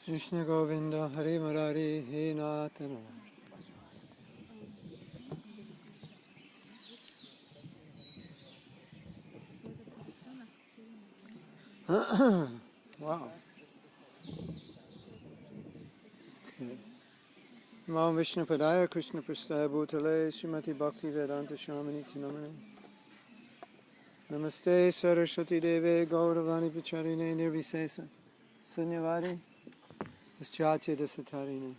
Krishna Govinda Hari Murari He Natana. Wow. Okay. Namo Vishnu Padaya Krishna Prastaya Bhutale Srimati Bhakti Vedanta Shamani Tinamani. Namaste Saraswati Deve Gauravani Pacharine Nirvisesa Sunyavadi Paschatya Dasatarine.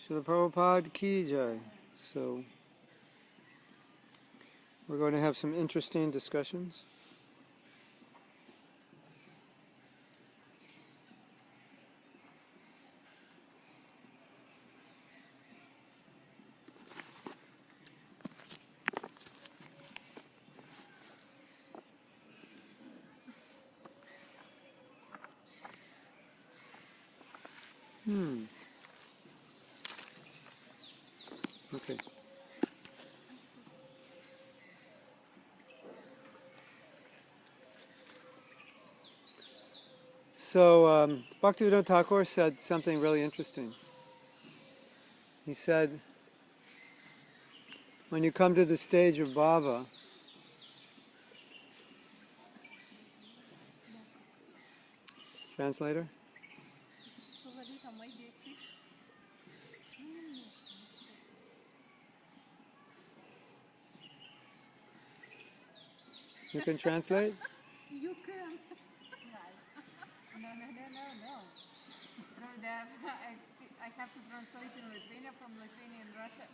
Srila Prabhupada Ki Jai. So, we're going to have some interesting discussions. Okay. So, Bhaktivinoda Thakur said something really interesting. He said, when you come to the stage of Bhava, translator? You can translate? You can. No. I have to translate in Lithuania from Lithuanian Russia.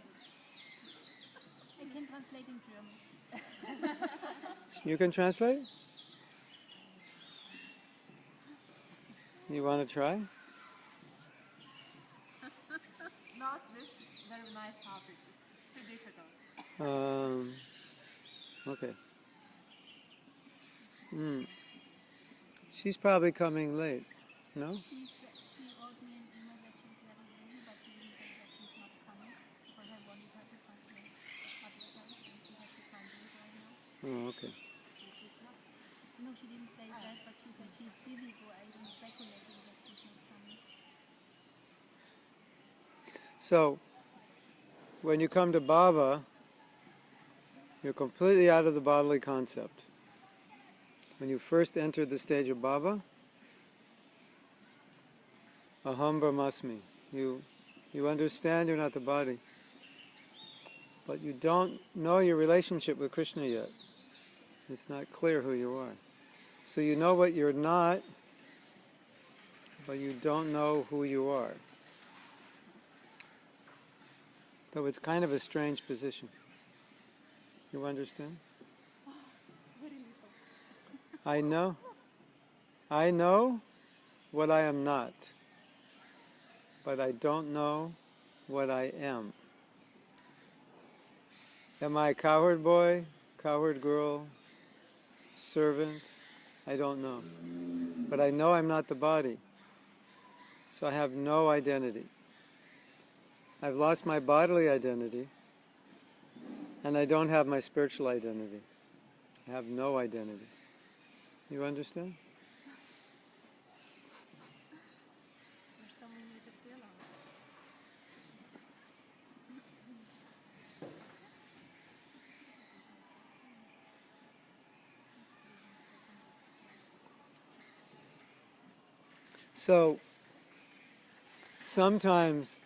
I can translate in German. You can translate? You want to try? Not this very nice topic. Too difficult. Okay. She's probably coming late. No? She wrote me an email that she's very busy, but she didn't say that she's not coming because I wanted her to translate advertise and she said she can't do it right now. Oh, okay. She's not. No, she didn't say that, but she said she's busy, so I'm speculating that she's not coming. So, when you come to Bhava, you're completely out of the bodily concept. When you first enter the stage of Bhava, Aham Brahmasmi. You understand you're not the body, but you don't know your relationship with Krishna yet. It's not clear who you are. So you know what you're not, but you don't know who you are. So it's kind of a strange position. You understand? Very little. I know what I am not, but I don't know what I am. Am I a cowherd boy, cowherd girl, servant? I don't know. But I know I'm not the body. So I have no identity. I've lost my bodily identity, and I don't have my spiritual identity. I have no identity. You understand? So, sometimes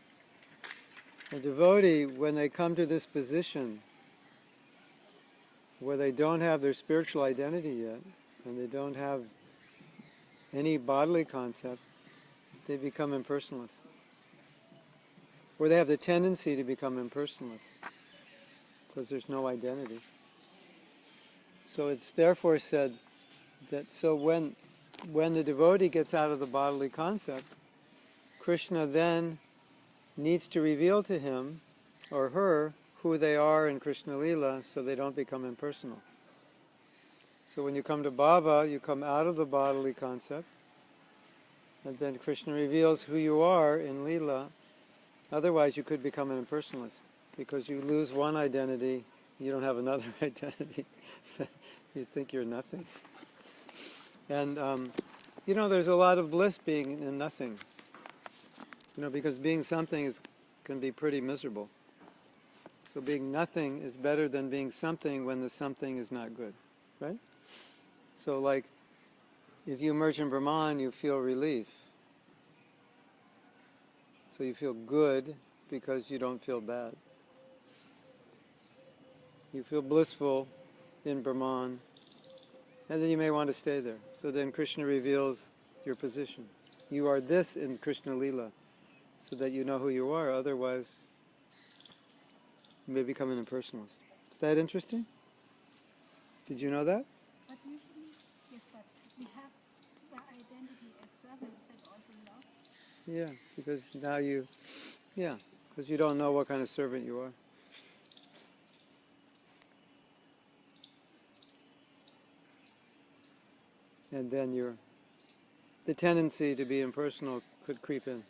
a devotee, when they come to this position where they don't have their spiritual identity yet, and they don't have any bodily concept, they become impersonalists. Or they have the tendency to become impersonalists, because there's no identity. So it's therefore said that when the devotee gets out of the bodily concept, Krishna then needs to reveal to him or her who they are in Krishna Lila so they don't become impersonal. So when you come to Bhava, you come out of the bodily concept, and then Krishna reveals who you are in Lila. Otherwise you could become an impersonalist, because you lose one identity, you don't have another identity. You think you're nothing. And You know, there's a lot of bliss being in nothing. You know, because being something can be pretty miserable. So being nothing is better than being something when the something is not good, right? So like, if you emerge in Brahman, you feel relief. So you feel good because you don't feel bad. You feel blissful in Brahman, and then you may want to stay there. So then Krishna reveals your position. You are this in Krishna Lila, so that you know who you are. Otherwise, you may become an impersonalist. Is that interesting? Did you know that? But usually, yes, but we have the identity as servant that also lost. Yeah, because now because you don't know what kind of servant you are. And then the tendency to be impersonal could creep in.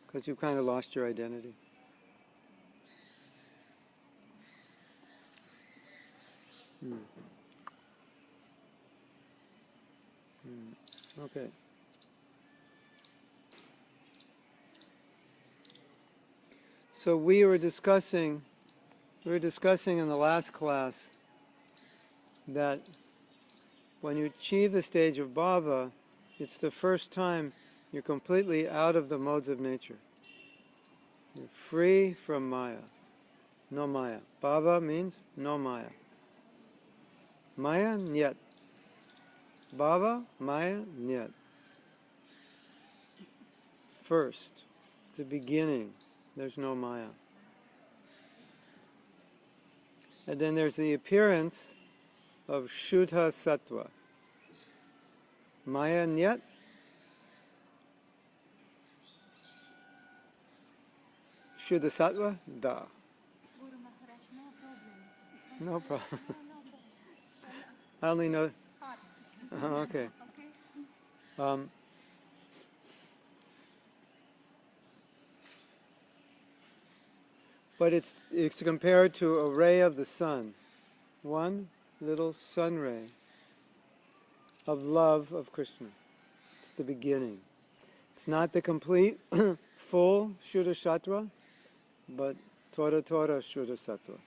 Because you've kind of lost your identity. Okay. So we were discussing in the last class that when you achieve the stage of Bhava, it's the first time you're completely out of the modes of nature. You're free from Maya. No Maya. Bhava means no Maya. Maya, nyat. Bhava, Maya, nyat. First, the beginning, there's no Maya. And then there's the appearance of Shuddha Sattva. Maya, nyat. Shuddha Sattva, da. Guru Maharaj, no problem. No problem. No problem. I only know. Hot. Okay. Okay. But it's compared to a ray of the sun, one little sun ray of love of Krishna. It's the beginning. It's not the complete, full Shuddha Sattva, but Tora Shuddha Sattva,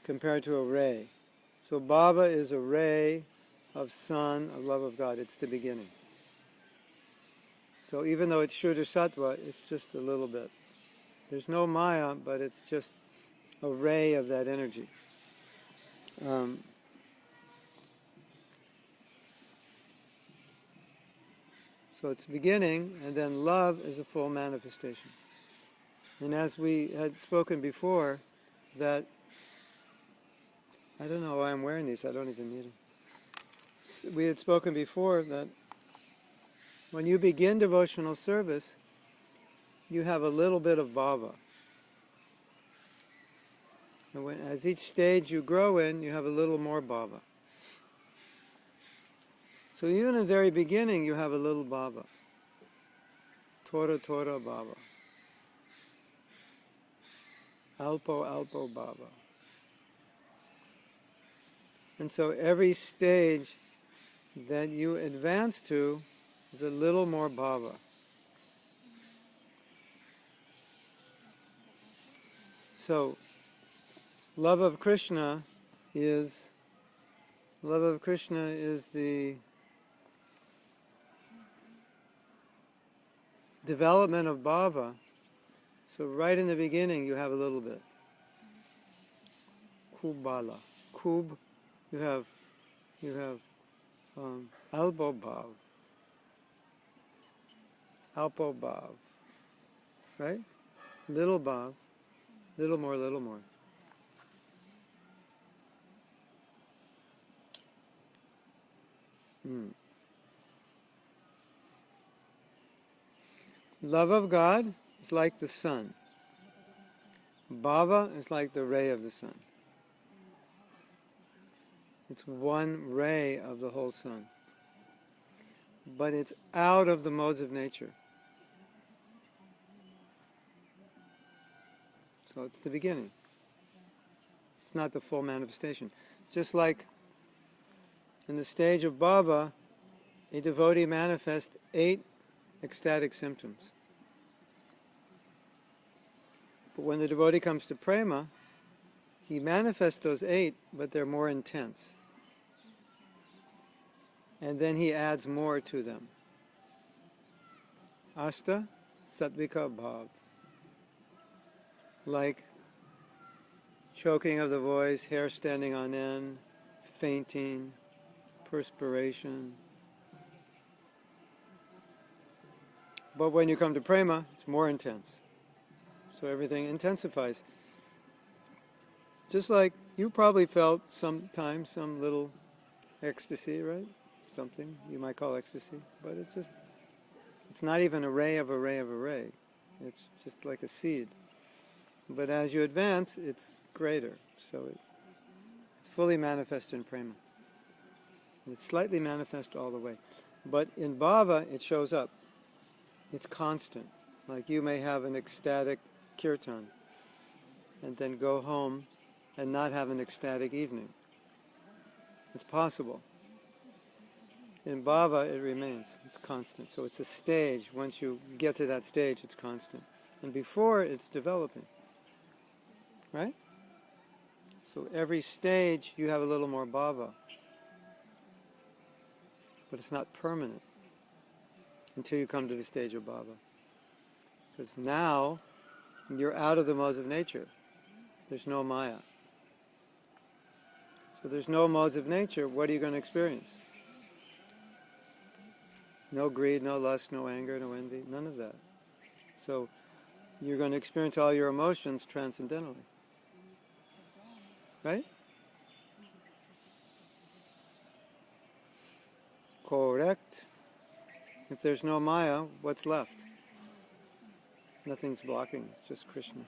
compared to a ray. So Bhava is a ray of sun, of love of God. It's the beginning. So even though it's Shuddha Sattva, it's just a little bit. There's no Maya, but it's just a ray of that energy. So it's beginning, and then love is a full manifestation. And as we had spoken before, that, I don't know why I'm wearing these, I don't even need them. We had spoken before that when you begin devotional service, you have a little bit of bhava. And as each stage you grow in, you have a little more bhava. So even in the very beginning, you have a little bhava. Tora bhava. Alpo bhava. And so every stage that you advance to is a little more bhava. So love of Krishna is the development of bhava. So right in the beginning you have a little bit. Kubala. Kub, you have elbow bhav. Alpo bhav. Right? Little bhav. Little more. Love of God is like the sun. Bhava is like the ray of the sun. It's one ray of the whole sun. But it's out of the modes of nature. So it's the beginning. It's not the full manifestation. Just like In the stage of Bhava, a devotee manifests 8 ecstatic symptoms. But when the devotee comes to prema, he manifests those 8, but they're more intense. And then he adds more to them. Ashta Sattvika Bhav. Like choking of the voice, hair standing on end, fainting, perspiration. But when you come to prema, it's more intense. So everything intensifies. Just like you probably felt sometimes some little ecstasy, right? Something you might call ecstasy, but it's not even a ray of a ray of a ray. It's just like a seed. But as you advance, it's greater. So it's fully manifest in prema. It's slightly manifest all the way. But in bhava, it shows up. It's constant. Like you may have an ecstatic kirtan and then go home and not have an ecstatic evening. It's possible. In bhava, it remains. It's constant. So it's a stage. Once you get to that stage, it's constant. And before, it's developing. Right? So every stage, you have a little more bhava. But it's not permanent until you come to the stage of bhava. Because now, you're out of the modes of nature. There's no maya. So there's no modes of nature. What are you going to experience? No greed, no lust, no anger, no envy, none of that. So you're going to experience all your emotions transcendentally. Right? Correct. If there's no maya, what's left? Nothing's blocking, it's just Krishna.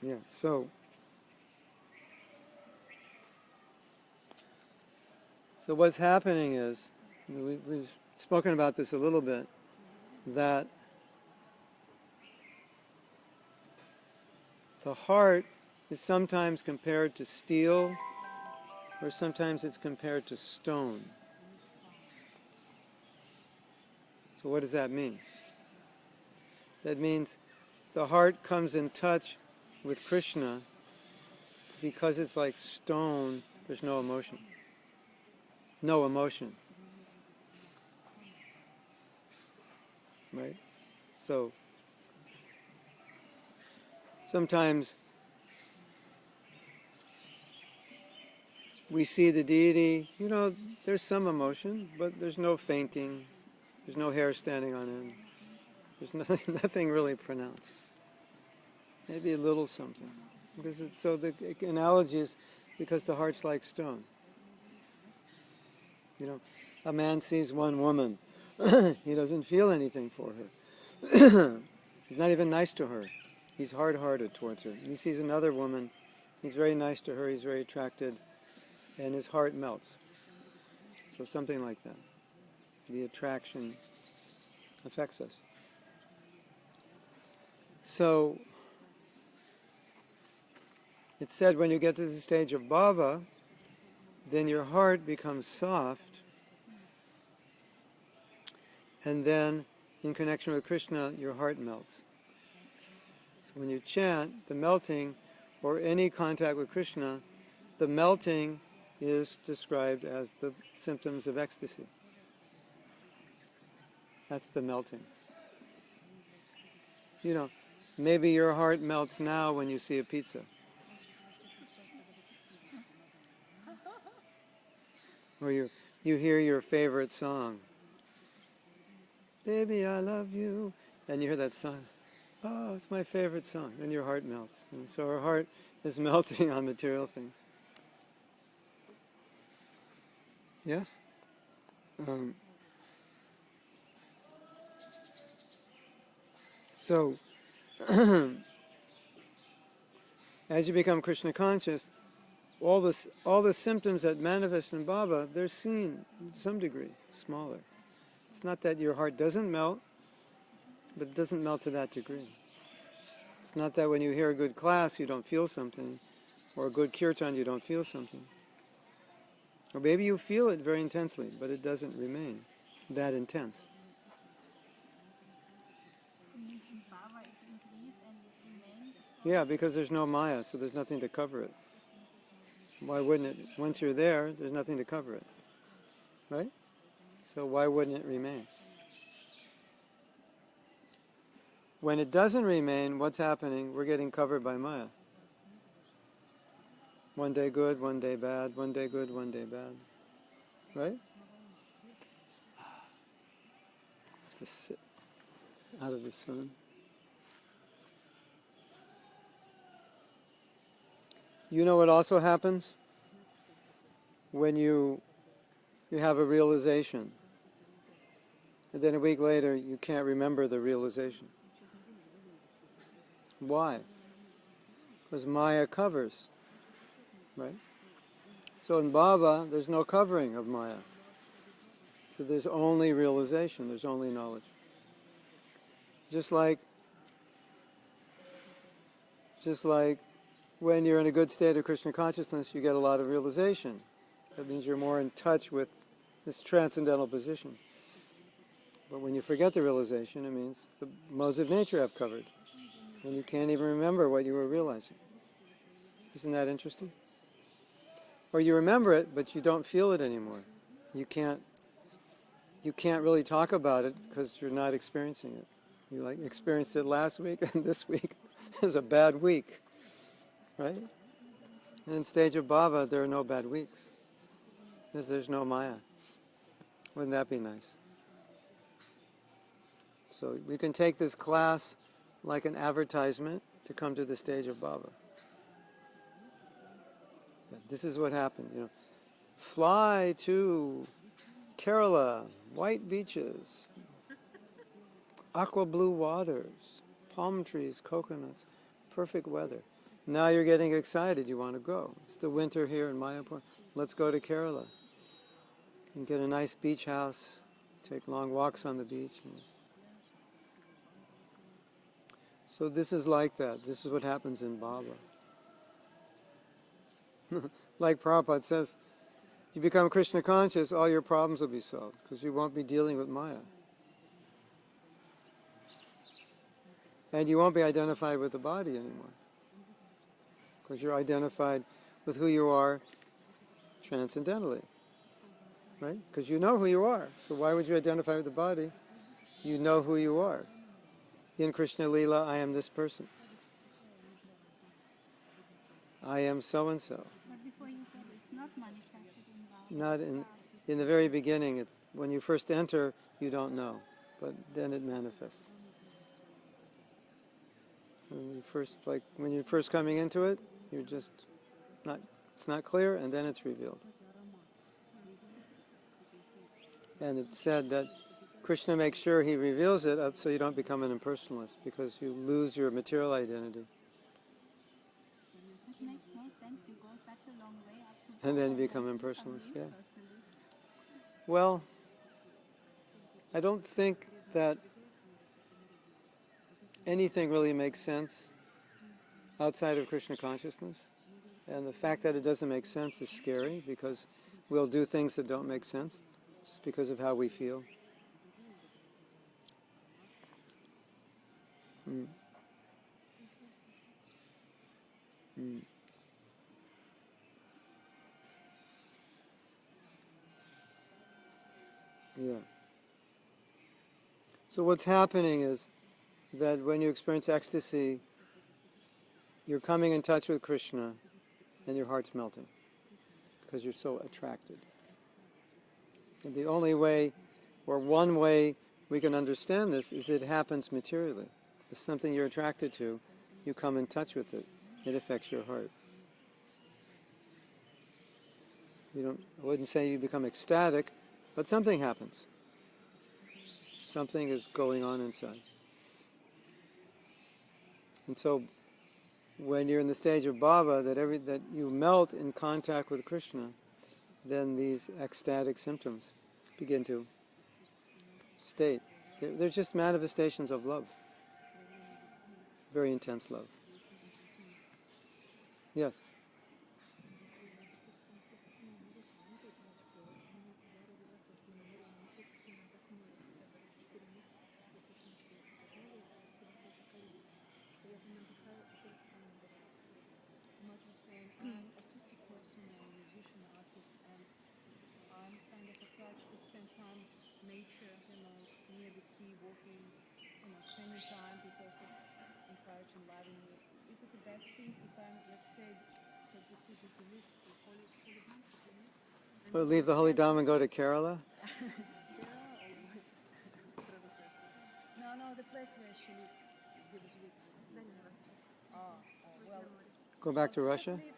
Yeah, so what's happening is, we've spoken about this a little bit, that the heart is sometimes compared to steel, or sometimes it's compared to stone. So what does that mean? That means the heart comes in touch with Krishna because it's like stone, there's no emotion. No emotion. Right? So sometimes we see the deity, there's some emotion, but there's no fainting, there's no hair standing on end, there's nothing really pronounced. Maybe a little something. So the analogy is because the heart's like stone. A man sees one woman, he doesn't feel anything for her. He's not even nice to her. He's hard-hearted towards her. He sees another woman, he's very nice to her, he's very attracted, and his heart melts. So something like that. The attraction affects us. So it's said when you get to the stage of bhava, then your heart becomes soft, and then in connection with Krishna, your heart melts. So when you chant, the melting, or any contact with Krishna, the melting is described as the symptoms of ecstasy. That's the melting. Maybe your heart melts now when you see a pizza. Or you hear your favorite song. Baby, I love you. And you hear that song. Oh, it's my favorite song. Then your heart melts. And so our heart is melting on material things. Yes? So, as you become Krishna conscious, all the symptoms that manifest in bhava, they're seen to some degree, smaller. It's not that your heart doesn't melt, but it doesn't melt to that degree. It's not that when you hear a good class you don't feel something, or a good kirtan you don't feel something. Or maybe you feel it very intensely, but it doesn't remain that intense. In Bhava, it increases and it remains. Yeah, because there's no Maya, so there's nothing to cover it. Why wouldn't it? Once you're there, there's nothing to cover it. Right? So why wouldn't it remain? When it doesn't remain, what's happening? We're getting covered by Maya. One day good, one day bad, one day good, one day bad. Right? Just sit out of the sun. You know what also happens? When you have a realization, and then a week later you can't remember the realization. Why? Because Maya covers, right? So in Bhava, there's no covering of Maya. So there's only realization, there's only knowledge. Just like when you're in a good state of Krishna consciousness, you get a lot of realization. That means you're more in touch with this transcendental position. But when you forget the realization, it means the modes of nature have covered. And you can't even remember what you were realizing. Isn't that interesting? Or you remember it, but you don't feel it anymore. You can't really talk about it because you're not experiencing it. You experienced it last week, and this week is a bad week, right? And in stage of Bhava, there are no bad weeks, because there's no Maya. Wouldn't that be nice? So we can take this class like an advertisement to come to the stage of Bhava. This is what happened, Fly to Kerala, white beaches, aqua blue waters, palm trees, coconuts, perfect weather. Now you're getting excited, you want to go. It's the winter here in Mayapur. Let's go to Kerala and get a nice beach house, take long walks on the beach. So this is like that. This is what happens in Bhava. Like Prabhupada says, you become Krishna conscious, all your problems will be solved, because you won't be dealing with Maya. And you won't be identified with the body anymore, because you're identified with who you are transcendentally, right? Because you know who you are. So why would you identify with the body? You know who you are. In Krishna Lila, I am this person. I am so-and-so. But before you said it's not manifested in Bhava. Not in the very beginning. When you first enter, you don't know, but then it manifests. When you're first coming into it, you're just it's not clear, and then it's revealed. And it's said that Krishna makes sure he reveals it so you don't become an impersonalist, because you lose your material identity. It makes no sense. You go such a long way up to And then Bhava become and impersonalist, yeah. personally. Well, I don't think that anything really makes sense outside of Krishna consciousness. And the fact that it doesn't make sense is scary, because we'll do things that don't make sense just because of how we feel. Yeah. So what's happening is that when you experience ecstasy, you're coming in touch with Krishna, and your heart's melting, because you're so attracted. And the only way, or one way we can understand this, is it happens materially. It's something you're attracted to, you come in touch with it, it affects your heart. I wouldn't say you become ecstatic, but something happens. Something is going on inside. And so, when you're in the stage of Bhava, that you melt in contact with Krishna, then these ecstatic symptoms begin to state. They're just manifestations of love. Very intense love. Yes. Much was saying, I'm an artistic person, I'm a musician, artist, and I'm kind of attached to spend time nature, near the sea, walking, spending time because it's encouraging, loving me. Is it a bad thing if I'm, let's say, the decision to leave the holy Dhamma? Well, leave the holy Dhamma and go to Kerala? No, the place where she lives. Well, Go back to Russia? She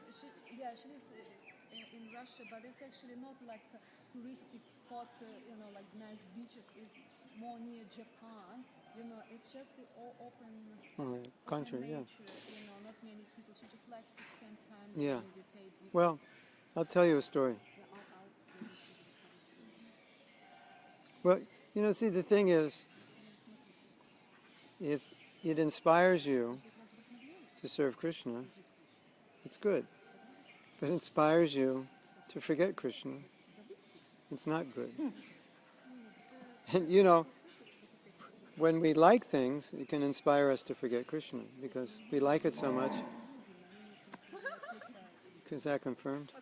lives in Russia, but it's actually not like a touristic spot, like nice beaches. It's more near Japan. It's just the all open Country, nature. yeah. Not many people. She just likes to spend time Yeah. meditate deeply. Well, I'll tell you a story. Well, see, the thing is, if it inspires you to serve Krishna, it's good. If it inspires you to forget Krishna, it's not good. And when we like things, it can inspire us to forget Krishna because we like it so much. Is that confirmed?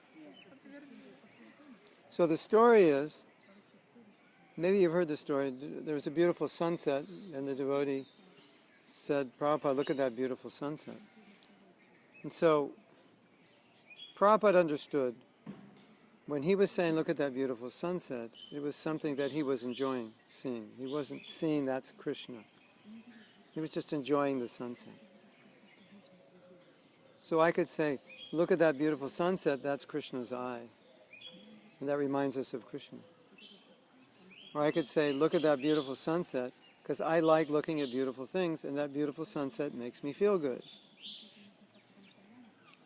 So the story is, maybe you've heard the story, there was a beautiful sunset and the devotee said, Prabhupada, look at that beautiful sunset. And so Prabhupada understood when he was saying, look at that beautiful sunset, it was something that he was enjoying seeing. He wasn't seeing that's Krishna. He was just enjoying the sunset. So I could say, look at that beautiful sunset, that's Krishna's eye. And that reminds us of Krishna. Or I could say, look at that beautiful sunset, because I like looking at beautiful things, and that beautiful sunset makes me feel good.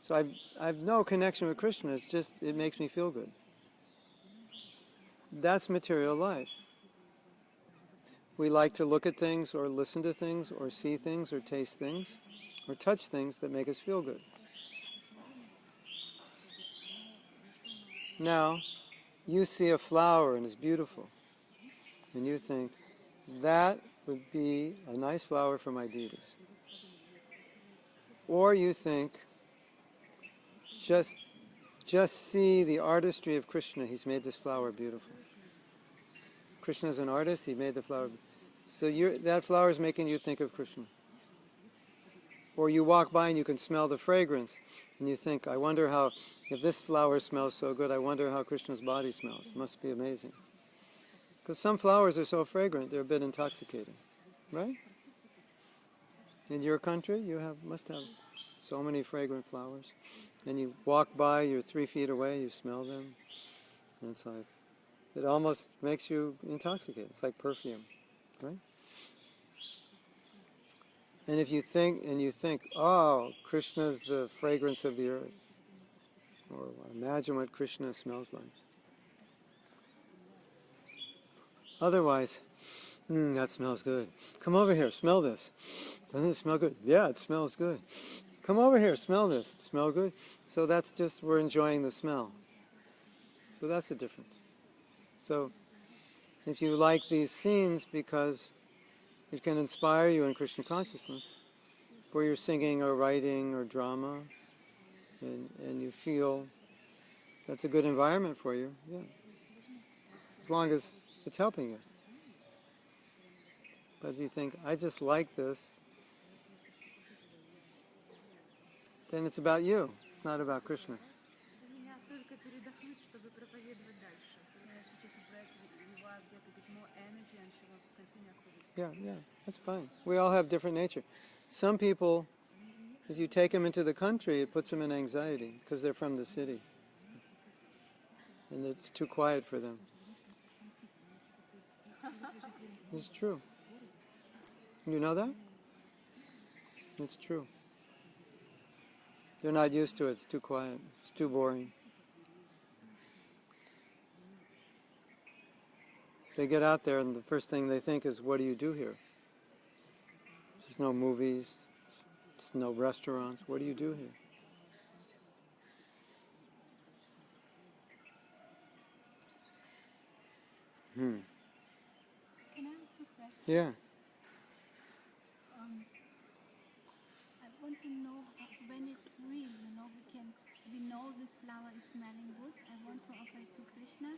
So I've no connection with Krishna, it's just, it makes me feel good. That's material life. We like to look at things, or listen to things, or see things, or taste things, or touch things that make us feel good. Now, you see a flower and it's beautiful, and you think, that would be a nice flower for my deities. Or you think, just see the artistry of Krishna, he's made this flower beautiful. Krishna is an artist, he made the flower. So that flower is making you think of Krishna. Or you walk by and you can smell the fragrance, and you think, I wonder how, if this flower smells so good, I wonder how Krishna's body smells. It must be amazing. Because some flowers are so fragrant, they're a bit intoxicating, right? In your country, you must have so many fragrant flowers. And you walk by, you're 3 feet away, you smell them, and it's like, it almost makes you intoxicated. It's like perfume, right? And if you think, oh, Krishna's the fragrance of the earth, or imagine what Krishna smells like. Otherwise, that smells good. Come over here, smell this. Doesn't it smell good? Yeah, it smells good. Come over here, smell this. Smell good? So that's just, we're enjoying the smell. So that's the difference. So if you like these scenes because it can inspire you in Krishna consciousness for your singing or writing or drama, and you feel that's a good environment for you, yeah. As long as it's helping you. But if you think, I just like this, then it's about you. It's not about Krishna. Yeah, that's fine. We all have different nature. Some people, if you take them into the country, it puts them in anxiety because they're from the city. And it's too quiet for them. It's true. You know that? It's true. They're not used to it. It's too quiet. It's too boring. They get out there and the first thing they think is, what do you do here? There's no movies, there's no restaurants. What do you do here? Can I ask a question? Yeah. I want to know when it's real. We know this flower is smelling good. I want to offer it to Krishna,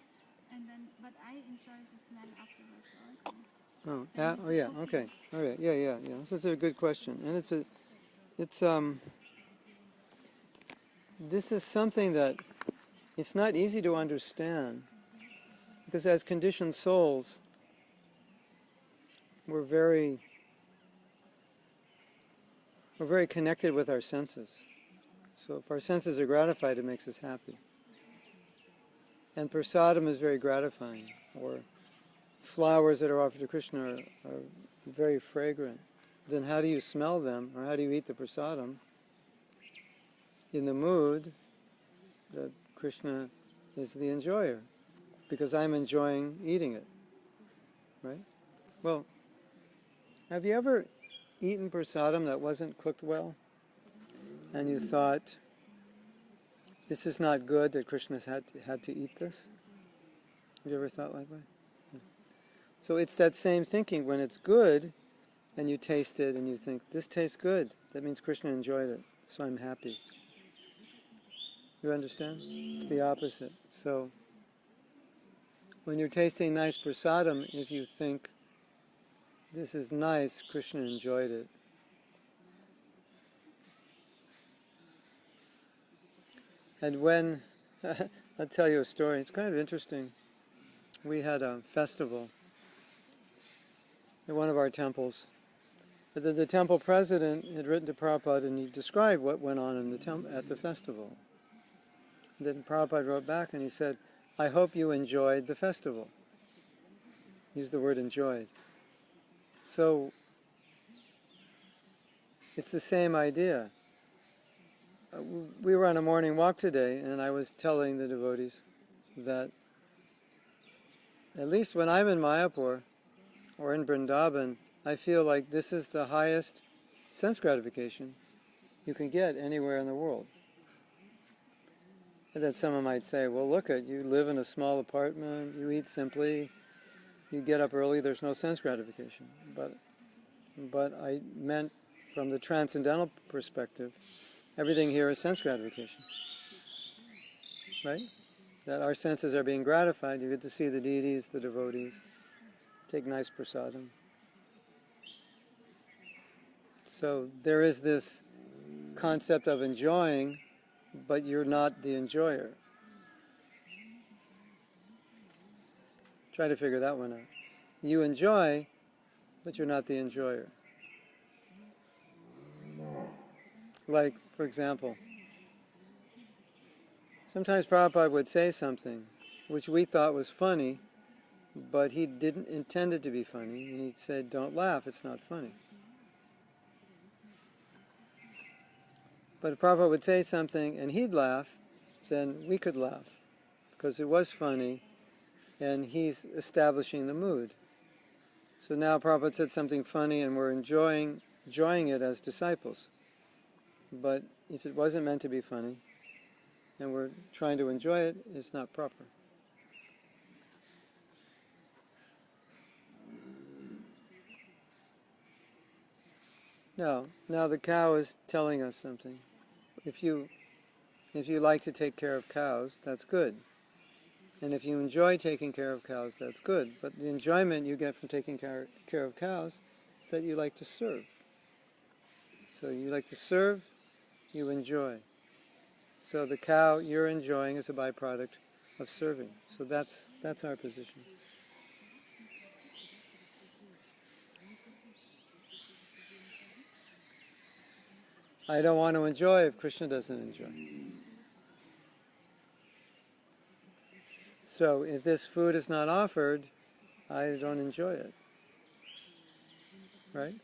and then, but I enjoy the smell afterwards also. Oh, Then is it yeah. Okay. All right. Yeah. This is a good question, and this is something that it's not easy to understand, because as conditioned souls, we're very connected with our senses. So if our senses are gratified, it makes us happy. And prasadam is very gratifying, or flowers that are offered to Krishna are very fragrant. Then how do you smell them, or how do you eat the prasadam? In the mood that Krishna is the enjoyer, because I'm enjoying eating it, right? Well, have you ever eaten prasadam that wasn't cooked well, and you thought, this is not good that Krishna's had to eat this? Have you ever thought like that? Yeah. So it's that same thinking. When it's good, and you taste it, and you think, this tastes good, that means Krishna enjoyed it, so I'm happy. You understand? It's the opposite. So when you're tasting nice prasadam, if you think, this is nice, Krishna enjoyed it. And when, I'll tell you a story, it's kind of interesting. We had a festival at one of our temples. The temple president had written to Prabhupada, and he described what went on in at the festival. Then Prabhupada wrote back and he said, I hope you enjoyed the festival. He used the word enjoyed. So it's the same idea. We were on a morning walk today, and I was telling the devotees that at least when I'm in Mayapur or in Vrindavan, I feel like this is the highest sense gratification you can get anywhere in the world. And then someone might say, well, look at you live in a small apartment, you eat simply, you get up early, there's no sense gratification. But I meant from the transcendental perspective, everything here is sense gratification. Right? That our senses are being gratified. You get to see the deities, the devotees, take nice prasadam. So there is this concept of enjoying, but you're not the enjoyer. Try to figure that one out. You enjoy, but you're not the enjoyer. Like, for example, sometimes Prabhupada would say something which we thought was funny, but he didn't intend it to be funny, and he said, don't laugh, it's not funny. But if Prabhupada would say something and he'd laugh, then we could laugh, because it was funny, and he's establishing the mood. So now Prabhupada said something funny, and we're enjoying it as disciples. But if it wasn't meant to be funny, and we're trying to enjoy it, it's not proper. Now the cow is telling us something. If you like to take care of cows, that's good. And if you enjoy taking care of cows, that's good. But the enjoyment you get from taking care of cows is that you like to serve. So you like to serve, you enjoy. So the cow you're enjoying is a byproduct of serving. So that's our position. I don't want to enjoy if Krishna doesn't enjoy. So if this food is not offered, I don't enjoy it. Right?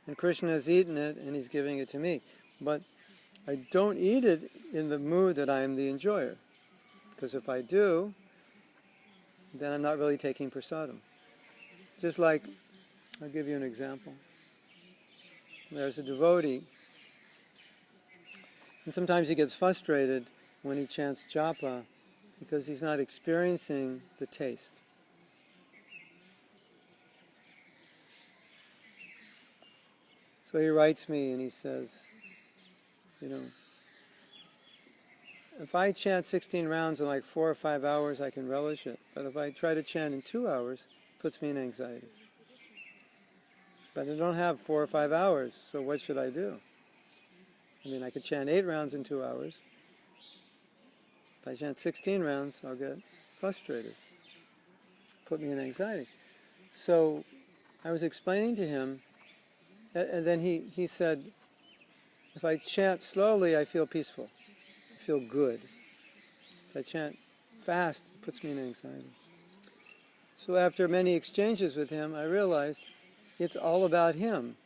And Krishna has eaten it, and he's giving it to me. But I don't eat it in the mood that I am the enjoyer. Because if I do, then I'm not really taking prasadam. Just like, I'll give you an example. There's a devotee, and sometimes he gets frustrated when he chants japa because he's not experiencing the taste. So he writes me and he says, if I chant 16 rounds in like 4 or 5 hours, I can relish it. But if I try to chant in 2 hours, it puts me in anxiety. But I don't have 4 or 5 hours, so what should I do? I mean, I could chant 8 rounds in 2 hours. If I chant 16 rounds, I'll get frustrated. Put me in anxiety. So I was explaining to him, and then he said, if I chant slowly, I feel peaceful. I feel good. If I chant fast, it puts me in anxiety. So after many exchanges with him, I realized it's all about him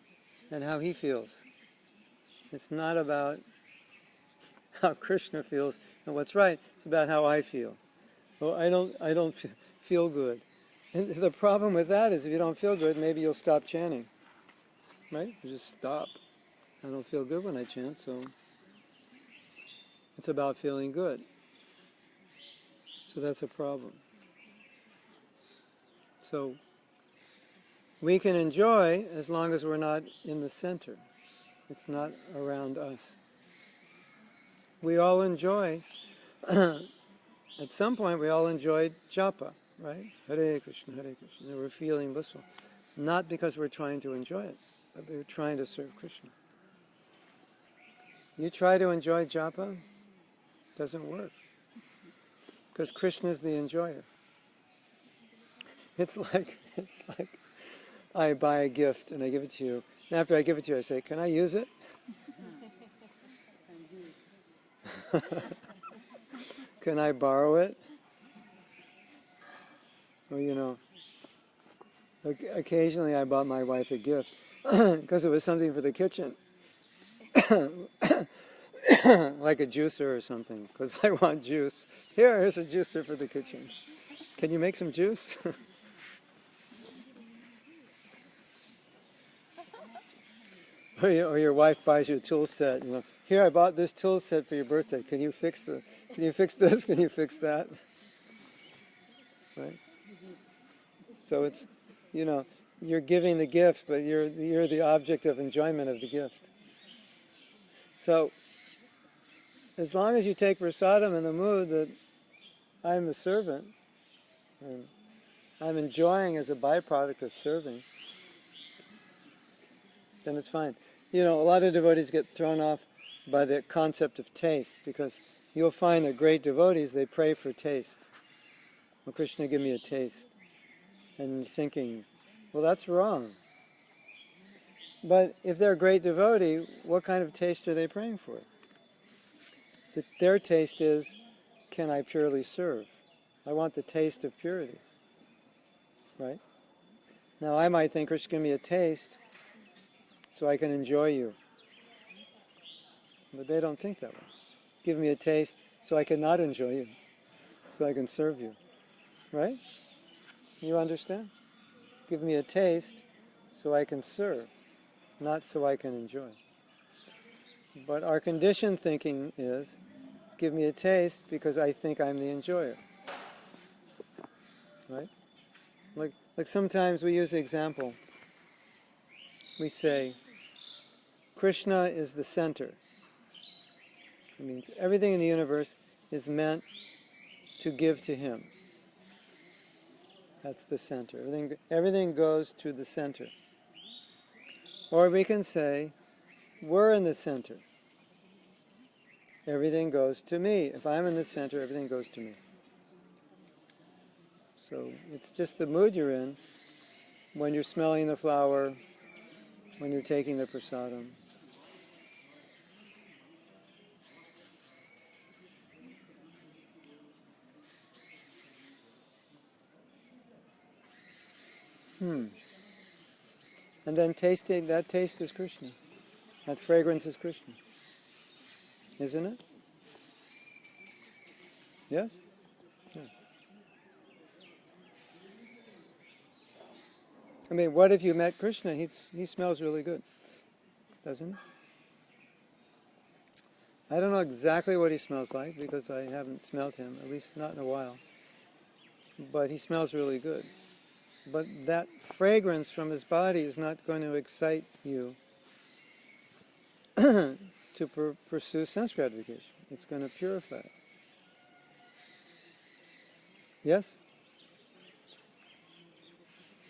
and how he feels. It's not about how Krishna feels and what's right. It's about how I feel. Well, I don't feel good. And the problem with that is if you don't feel good, maybe you'll stop chanting. Right? You just stop. I don't feel good when I chant, so it's about feeling good. So that's a problem. So we can enjoy as long as we're not in the center. It's not around us. We all enjoy, at some point we all enjoyed japa, right? Hare Krishna, Hare Krishna. And we're feeling blissful. Not because we're trying to enjoy it, but we're trying to serve Krishna. You try to enjoy japa, it doesn't work. Because Krishna is the enjoyer. It's like I buy a gift and I give it to you. And after I give it to you, I say, can I use it? Can I borrow it? Or, occasionally I bought my wife a gift because it was something for the kitchen. Like a juicer or something, because I want juice. Here's a juicer for the kitchen. Can you make some juice? Or your wife buys you a tool set. Here, I bought this tool set for your birthday. Can you fix this? Can you fix that? Right? So it's, you're giving the gifts, but you're the object of enjoyment of the gift. So, as long as you take prasadam in the mood that I'm a servant, and I'm enjoying as a byproduct of serving, then it's fine. A lot of devotees get thrown off by the concept of taste, because you'll find that great devotees, they pray for taste. Well, Krishna, give me a taste. And you're thinking, well, that's wrong. But if they're a great devotee, what kind of taste are they praying for? Their taste is, can I purely serve? I want the taste of purity. Right? Now I might think, Krishna, give me a taste so I can enjoy you. But they don't think that way. Give me a taste so I can not enjoy you, so I can serve you. Right? You understand? Give me a taste so I can serve, not so I can enjoy. But our conditioned thinking is, give me a taste because I think I'm the enjoyer. Right? Like sometimes we use the example. We say, Krishna is the center. It means everything in the universe is meant to give to him. That's the center. Everything goes to the center. Or we can say, we're in the center. Everything goes to me. If I'm in the center, everything goes to me. So it's just the mood you're in when you're smelling the flower, when you're taking the prasadam. And then tasting, that taste is Krishna. That fragrance is Krishna. Isn't it? Yes? I mean, what if you met Krishna? He smells really good, doesn't he? I don't know exactly what he smells like because I haven't smelled him, at least not in a while. But he smells really good. But that fragrance from his body is not going to excite you to pursue sense gratification. It's going to purify it. Yes?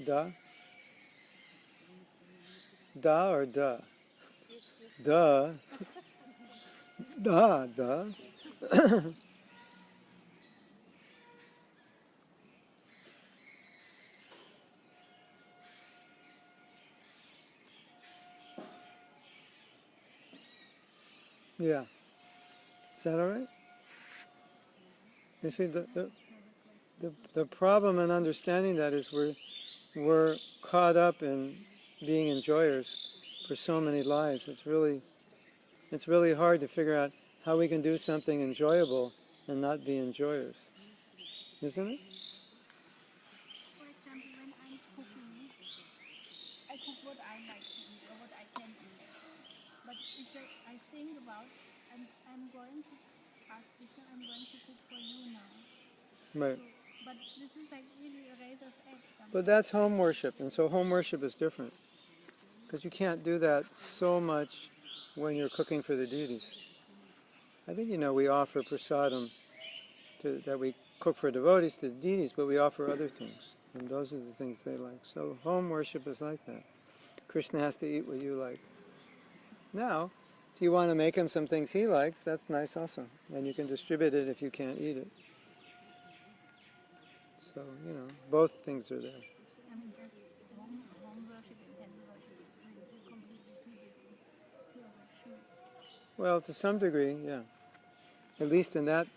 Da? Da or da? Da. Da, da. Yeah. Is that all right? You see, the problem in understanding that is we're caught up in being enjoyers for so many lives. It's really hard to figure out how we can do something enjoyable and not be enjoyers, isn't it? For example, when I'm cooking, I cook what I like to eat or what I can eat. But if I think about, I'm going to ask Krishna, I'm going to cook for you now. Right. So, but this is like really a razor's edge. But that's home worship, and so home worship is different. Because you can't do that so much when you're cooking for the deities. I think, we offer prasadam that we cook for devotees to the deities, but we offer other things. And those are the things they like. So home worship is like that. Krishna has to eat what you like. Now, if you want to make him some things he likes, that's nice also. And you can distribute it if you can't eat it. So, both things are there. I mean, just home worship and temple worship is really completely two different pairs of shoes. Well, to some degree, yeah. At least in that,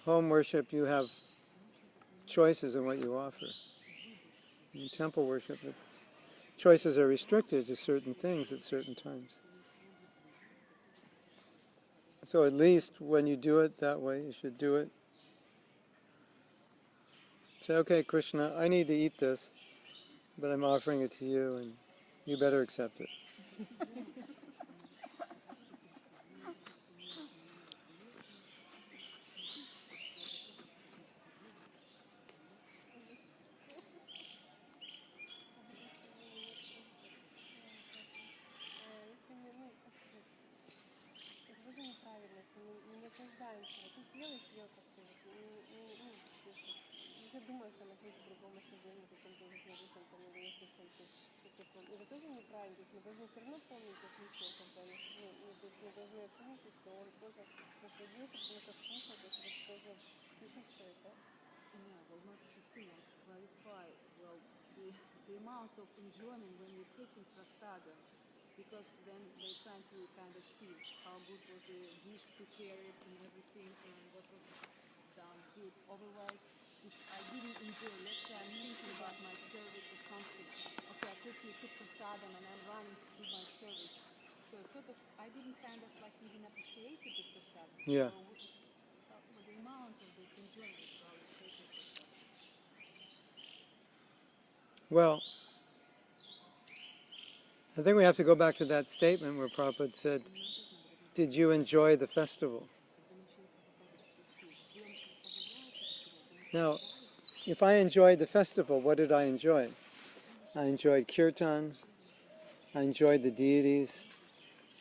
home worship, you have choices in what you offer. In temple worship, the choices are restricted to certain things at certain times. So at least when you do it that way, you should do it. Say, okay, Krishna, I need to eat this, but I'm offering it to you, and you better accept it. Yeah, well, Mother Sister wants to clarify, the amount of enjoyment when you're taking prasada, because then they're trying to kind of see how good was the dish prepared and everything, and what was done good. Otherwise, if I didn't enjoy, let's say I'm thinking about my service or something, okay, I quickly took prasadam and I'm running to do my service. So it's sort of, I didn't kind of like even appreciate the prasadam. Yeah. So the amount of this enjoyment while you're taking prasadam. Well, I think we have to go back to that statement where Prabhupada said, did you enjoy the festival? Now, if I enjoyed the festival, what did I enjoy? I enjoyed kirtan, I enjoyed the deities,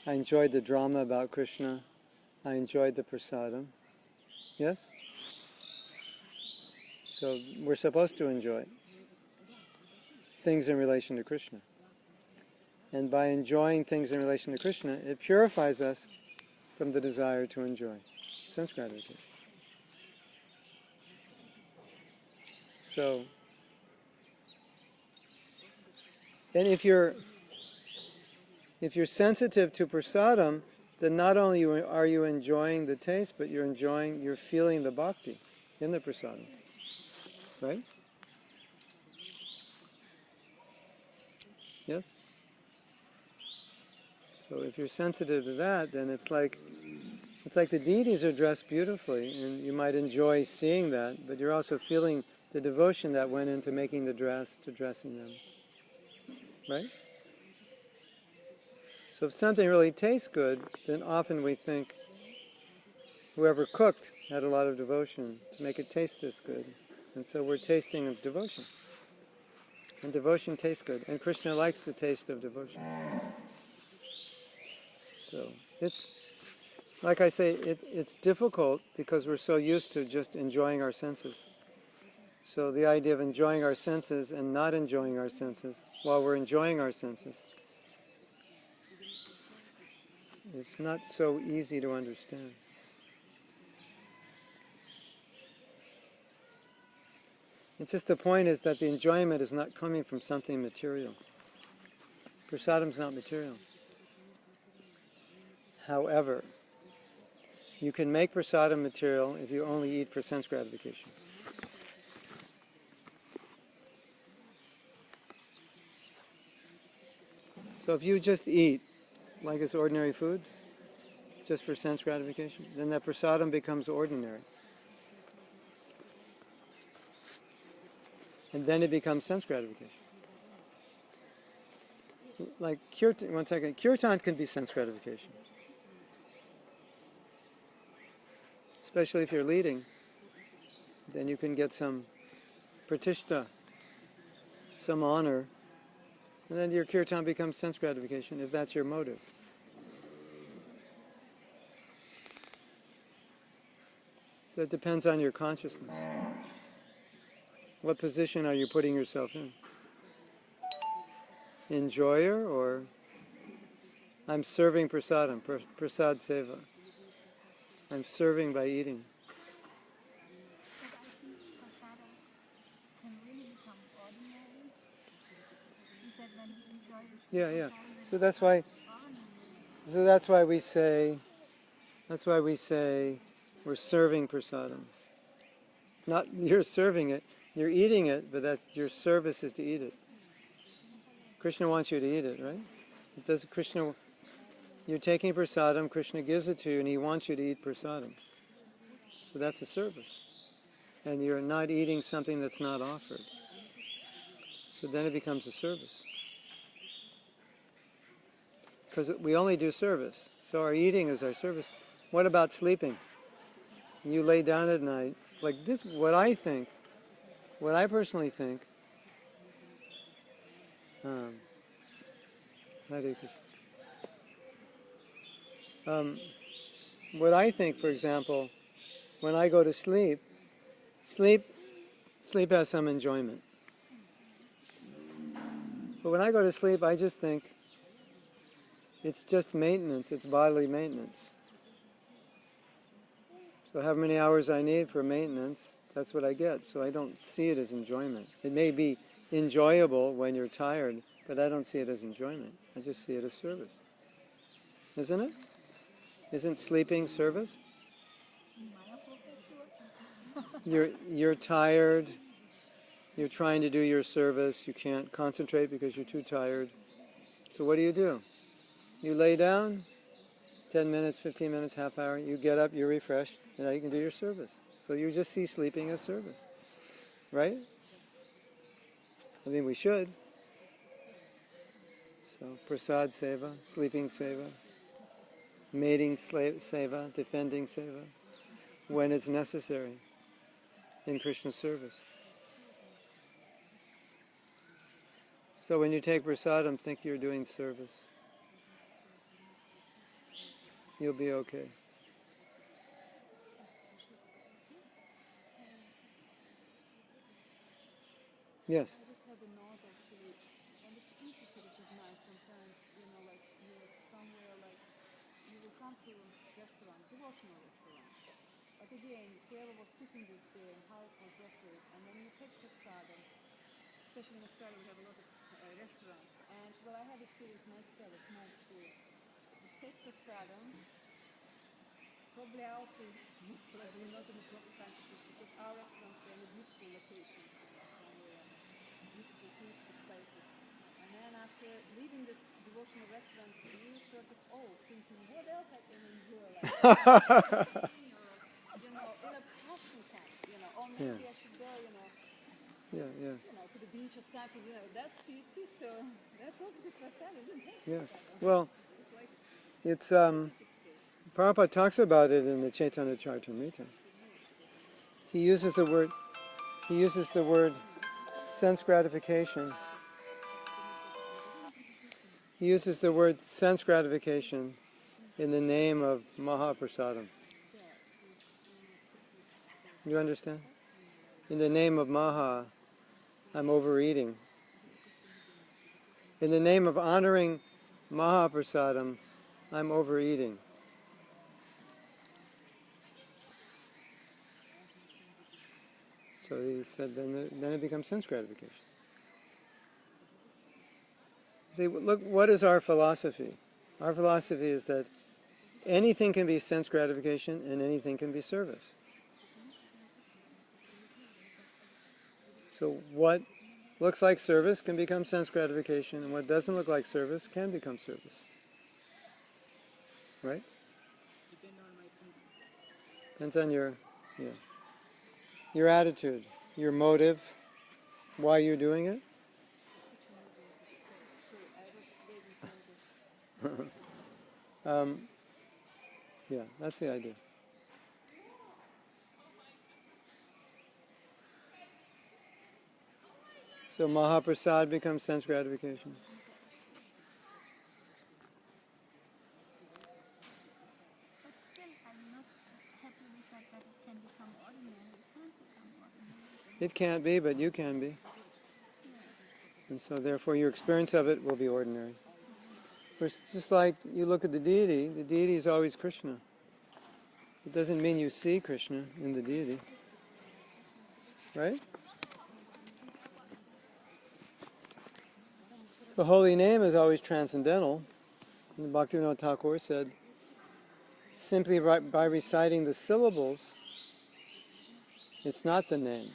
I enjoyed the drama about Krishna, I enjoyed the prasadam. Yes? So we're supposed to enjoy things in relation to Krishna. And by enjoying things in relation to Krishna, it purifies us from the desire to enjoy sense gratification. So, and if you're sensitive to prasadam, then not only are you enjoying the taste, but you're feeling the bhakti in the prasadam. Right? Yes? So if you're sensitive to that, then it's like the deities are dressed beautifully, and you might enjoy seeing that, but you're also feeling the devotion that went into making the dress to dressing them. Right? So if something really tastes good, then often we think whoever cooked had a lot of devotion to make it taste this good. And so we're tasting of devotion. And devotion tastes good. And Krishna likes the taste of devotion. So it's, like I say, it's difficult because we're so used to just enjoying our senses. So the idea of enjoying our senses and not enjoying our senses while we're enjoying our senses is not so easy to understand. It's just the point is that the enjoyment is not coming from something material. Prasadam is not material. However, you can make prasadam material if you only eat for sense gratification. So if you just eat like it's ordinary food, just for sense gratification, then that prasadam becomes ordinary. And then it becomes sense gratification. Like kirtan, one second, kirtan can be sense gratification. Especially if you're leading, then you can get some pratishta, some honor, and then your kirtan becomes sense gratification if that's your motive. So it depends on your consciousness. What position are you putting yourself in? Enjoyer or I'm serving prasadam, prasad seva. I'm serving by eating. But I think prasadam can really become ordinary. You said when you enjoy it, Yeah. prasadam So will that's become why. ordinary. So that's why we say. That's why we say we're serving prasadam. Not you're serving it. You're eating it, but that's your service is to eat it. Krishna wants you to eat it, right? It does Krishna. You're taking prasadam. Krishna gives it to you, and he wants you to eat prasadam. So that's a service, and you're not eating something that's not offered. So then it becomes a service. Because we only do service. So our eating is our service. What about sleeping? You lay down at night. Like this, what I personally think, Hare Krishna. What I think, for example, when I go to sleep has some enjoyment. But when I go to sleep, I just think it's just maintenance, it's bodily maintenance. So however many hours I need for maintenance, that's what I get. So I don't see it as enjoyment. It may be enjoyable when you're tired, but I don't see it as enjoyment. I just see it as service. Isn't it? Isn't sleeping service? You're tired, you're trying to do your service, you can't concentrate because you're too tired. So what do? You lay down, 10 minutes, 15 minutes, half hour, you get up, you're refreshed, and now you can do your service. So you just see sleeping as service. Right? I mean, we should. So, prasad seva, sleeping seva, mating seva, defending seva, when it's necessary in Krishna's service. So when you take prasadam, think you're doing service. You'll be okay. Yes? I just had a note actually, and it's easy to recognize sometimes, like you're somewhere, like you will come to a restaurant, devotional restaurant. But again, whoever was cooking this day and how it was offered, and then you take prasadam, especially in Australia we have a lot of restaurants, and well, I had experience myself, it's my experience. You take prasadam, probably also most probably not in the proper consciousness because our restaurants they're in the beautiful locations, somewhere beautiful touristic places. And then after leaving this devotional restaurant, you sort of thinking what else I can enjoy, like in a passion kind, or maybe I should go, Yeah, yeah. To the beach or something, that's, you see, so that was the prasadam. We didn't have Yeah. prasadam. Well, It's like, it's Prabhupada talks about it in the Chaitanya Charitamrita. He uses the word sense gratification. He uses the word sense gratification in the name of Mahaprasadam. You understand? In the name of Maha, I'm overeating. In the name of honoring Mahaprasadam, I'm overeating. So he said, then it becomes sense gratification. See, look, what is our philosophy? Our philosophy is that anything can be sense gratification and anything can be service. So what looks like service can become sense gratification, and what doesn't look like service can become service. Right? Depends on your attitude, your motive, why you're doing it. Yeah, that's the idea. So Mahaprasad becomes sense gratification. But still, I'm not happy with that it can become ordinary. It can't become ordinary. It can't be, but you can be. And so therefore your experience of it will be ordinary. It's just like you look at the deity is always Krishna. It doesn't mean you see Krishna in the deity. Right? The holy name is always transcendental. And Bhaktivinoda Thakur said, simply by reciting the syllables, it's not the name.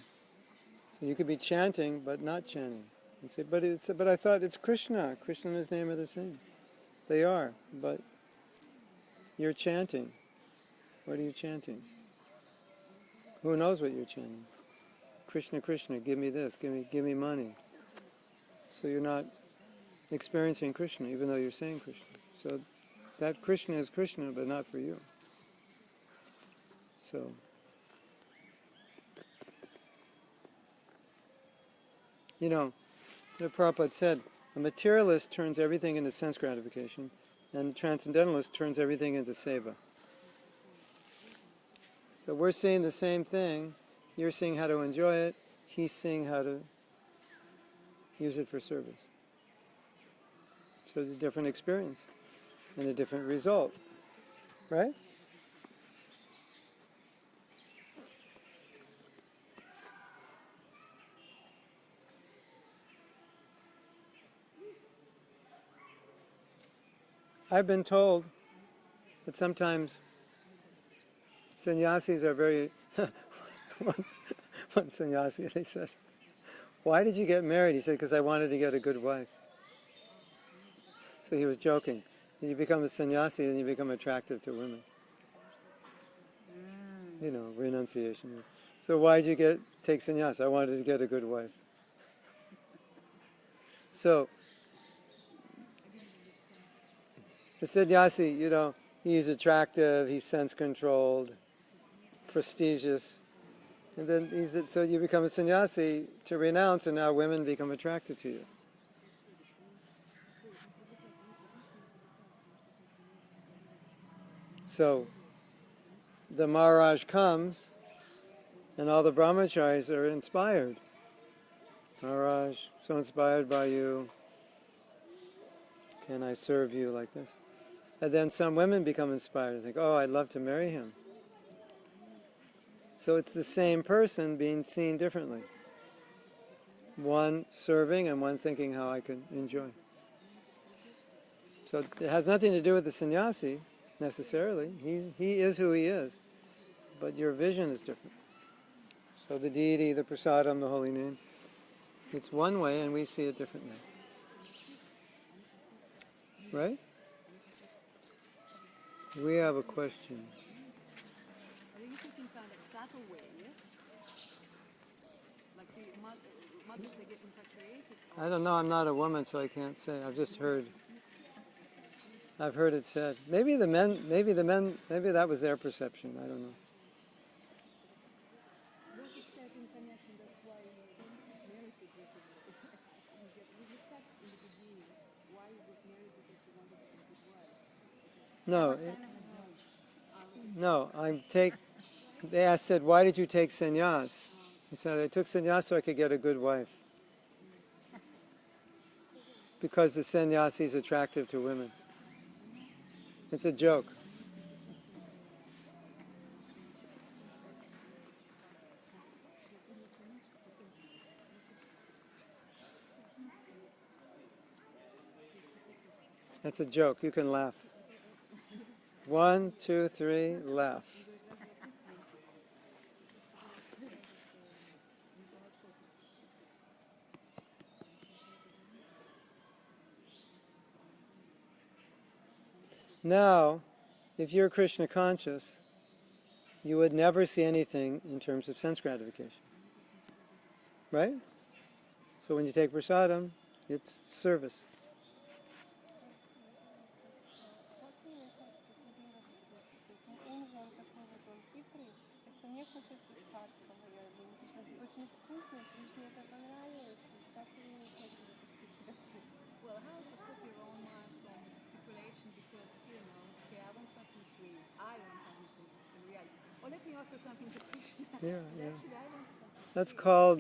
So you could be chanting, but not chanting. And say, but I thought it's Krishna. Krishna and his name are the same. They are, but you're chanting. What are you chanting? Who knows what you're chanting? Krishna, Krishna, give me this, give me money. So you're not experiencing Krishna, even though you're saying Krishna. So that Krishna is Krishna, but not for you. So the Prabhupada said, a materialist turns everything into sense gratification, and a transcendentalist turns everything into seva. So we're seeing the same thing. You're seeing how to enjoy it. He's seeing how to use it for service. So it's a different experience and a different result. Right? I've been told that sometimes sannyasis are very... one sannyasi, they said, why did you get married? He said, because I wanted to get a good wife. So he was joking. You become a sannyasi and you become attractive to women. Renunciation. So why did you take sannyas? I wanted to get a good wife. So the sannyasi, he's attractive, he's sense-controlled, prestigious. And then so you become a sannyasi to renounce, and now women become attracted to you. So the Maharaj comes, and all the brahmacharis are inspired. Maharaj, so inspired by you. Can I serve you like this? And then some women become inspired and think, oh, I'd love to marry him. So it's the same person being seen differently. One serving and one thinking how I can enjoy. So it has nothing to do with the sannyasi, necessarily. He is who he is. But your vision is different. So the deity, the prasadam, the holy name, it's one way and we see it differently. Right? We have a question. are you thinking kind of subtle way, yes? Like mothers, they get infatuated. I don't know. I'm not a woman, so I can't say. I've just heard. I've heard it said. Maybe the men. Maybe that was their perception. I don't know. Was it said in connection? That's why you married to Jacob. We start in the beginning. Why you got married? Because you wanted to be a good wife. No, no. They said, why did you take sannyas? He said, I took sannyas so I could get a good wife. Because the sannyasi is attractive to women. It's a joke. That's a joke. You can laugh. 1, 2, 3, laugh. Now, if you're Krishna conscious, you would never see anything in terms of sense gratification. Right? So when you take prasadam, it's service. Well, how to stop your own mind from speculation because, okay, I want something sweet. I want something sweet in reality. Or let me offer something to Krishna. Yeah. Actually, I want something That's sweet. called,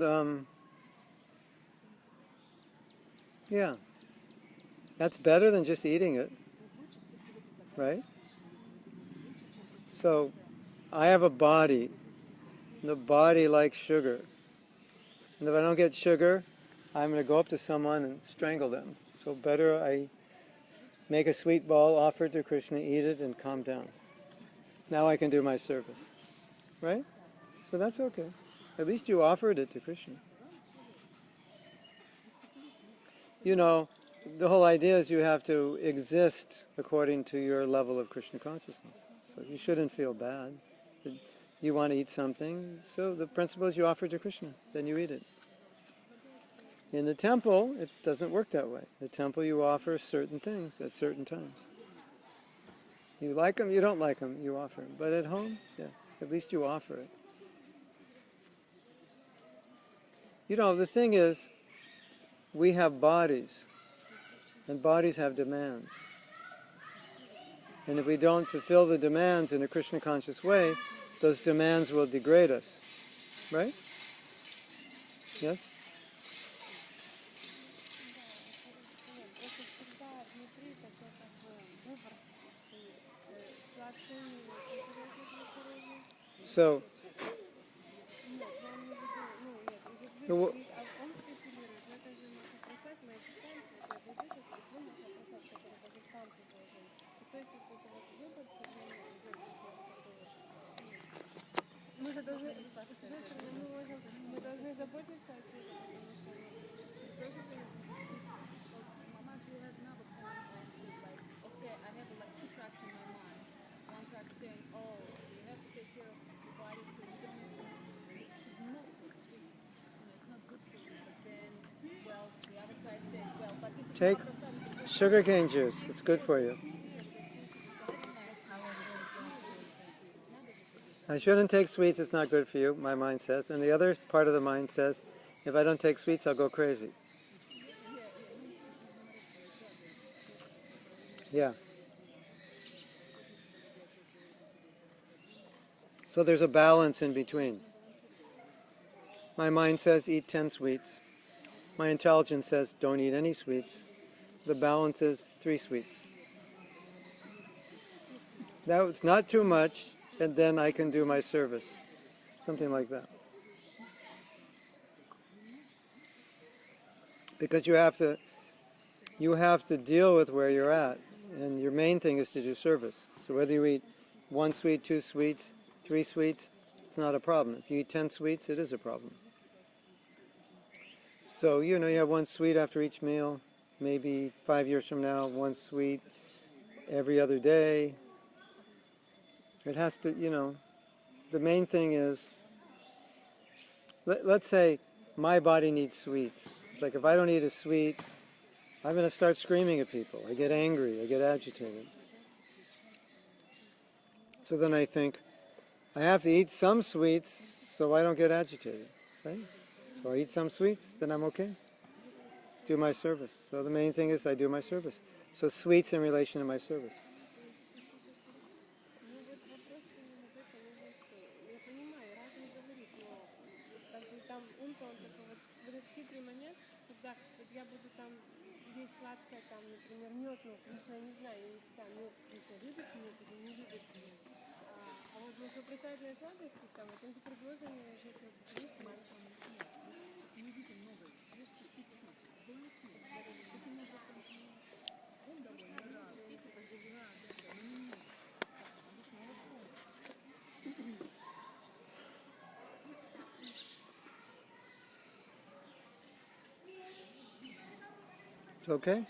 that's better than just eating it, right? So, I have a body. The body likes sugar. And if I don't get sugar, I'm going to go up to someone and strangle them. So better I make a sweet ball, offer it to Krishna, eat it, and calm down. Now I can do my service. Right? So that's okay. At least you offered it to Krishna. The whole idea is you have to exist according to your level of Krishna consciousness. So you shouldn't feel bad. You want to eat something, so the principle is you offer it to Krishna, then you eat it. In the temple, it doesn't work that way. In the temple, you offer certain things at certain times. You like them, you don't like them, you offer them. But at home, at least you offer it. The thing is, we have bodies, and bodies have demands. And if we don't fulfill the demands in a Krishna conscious way, those demands will degrade us. Right? Yes? So, Mama actually had another point also, like, okay, I have like two tracks in my mind. One track saying, oh, you have to take care of your body, so you should not take sweets. It's not good for you. But then, well, the other side said, well, but this is take Mahaprasad. sugarcane juice. It's good for you. I shouldn't take sweets, it's not good for you, my mind says. And the other part of the mind says, if I don't take sweets, I'll go crazy. Yeah. So there's a balance in between. My mind says, eat 10 sweets. My intelligence says, don't eat any sweets. The balance is 3 sweets. That's not too much, and then I can do my service. Something like that. Because you have to deal with where you're at. And your main thing is to do service. So whether you eat 1 sweet, 2 sweets, 3 sweets, it's not a problem. If you eat 10 sweets, it is a problem. So, you have 1 sweet after each meal. Maybe 5 years from now, 1 sweet every other day. It has to, the main thing is, let's say my body needs sweets. It's like if I don't eat a sweet, I'm going to start screaming at people. I get angry. I get agitated. So then I think, I have to eat some sweets so I don't get agitated. Right? So I eat some sweets, then I'm okay. Do my service. So the main thing is I do my service. So sweets in relation to my service. Ну вот вопрос именно в этом его, что я понимаю, разум говорит, но как бы там ум-то он такой вот этот хитрый момент, когда вот я буду там есть сладкое, там, например, мед, ну, Кришна, я не знаю, я не читаю, мед, Кришна любит мед или не любит мед. А вот на соприкасательной сладости, там, это же предложение уже как бы есть мальчик. Не видите много, ешьте чуть-чуть, сбалансируйте. Таким образом, он довольно рад, видите, как бы радуется, но немного. Надо снова вспомнить. It's okay?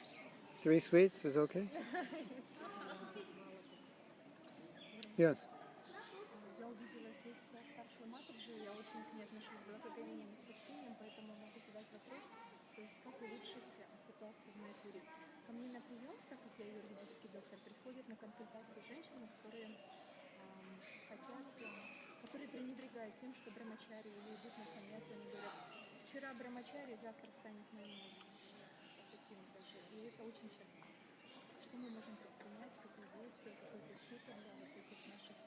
3 sweets is okay? Yes. Я увидела здесь старшую матушку, я очень к ней отношусь с благоговением и с почтением, поэтому могу задать вопрос, то есть как улучшить ситуацию в Майпуре. Ко мне на прием, так как я юридический доктор, приходят на консультацию женщины, которые которые пренебрегают тем, что брамачари или идут на саньясу, они говорят, вчера брамачари, завтра станет моим мужем. Таким даже. И это очень часто. Что мы можем предпринять, какие действия, какая защита для вот этих наших...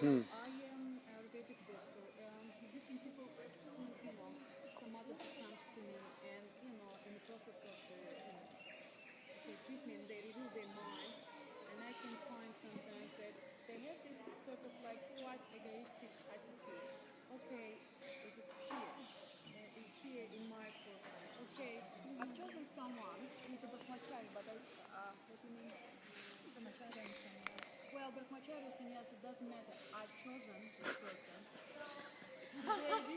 Well, I am a Ayurvedic doctor, and different people, some other comes to me, and, in the process of the treatment, they reveal their mind, and I can find sometimes that they have this sort of like quite egoistic attitude. Okay, is it here? Is here in my profile? Okay, I've chosen someone who's a brahmachari, but what do you mean? Brahmachari and sannyas. Well, brahmachari or sannyas, it doesn't matter. I've chosen this person.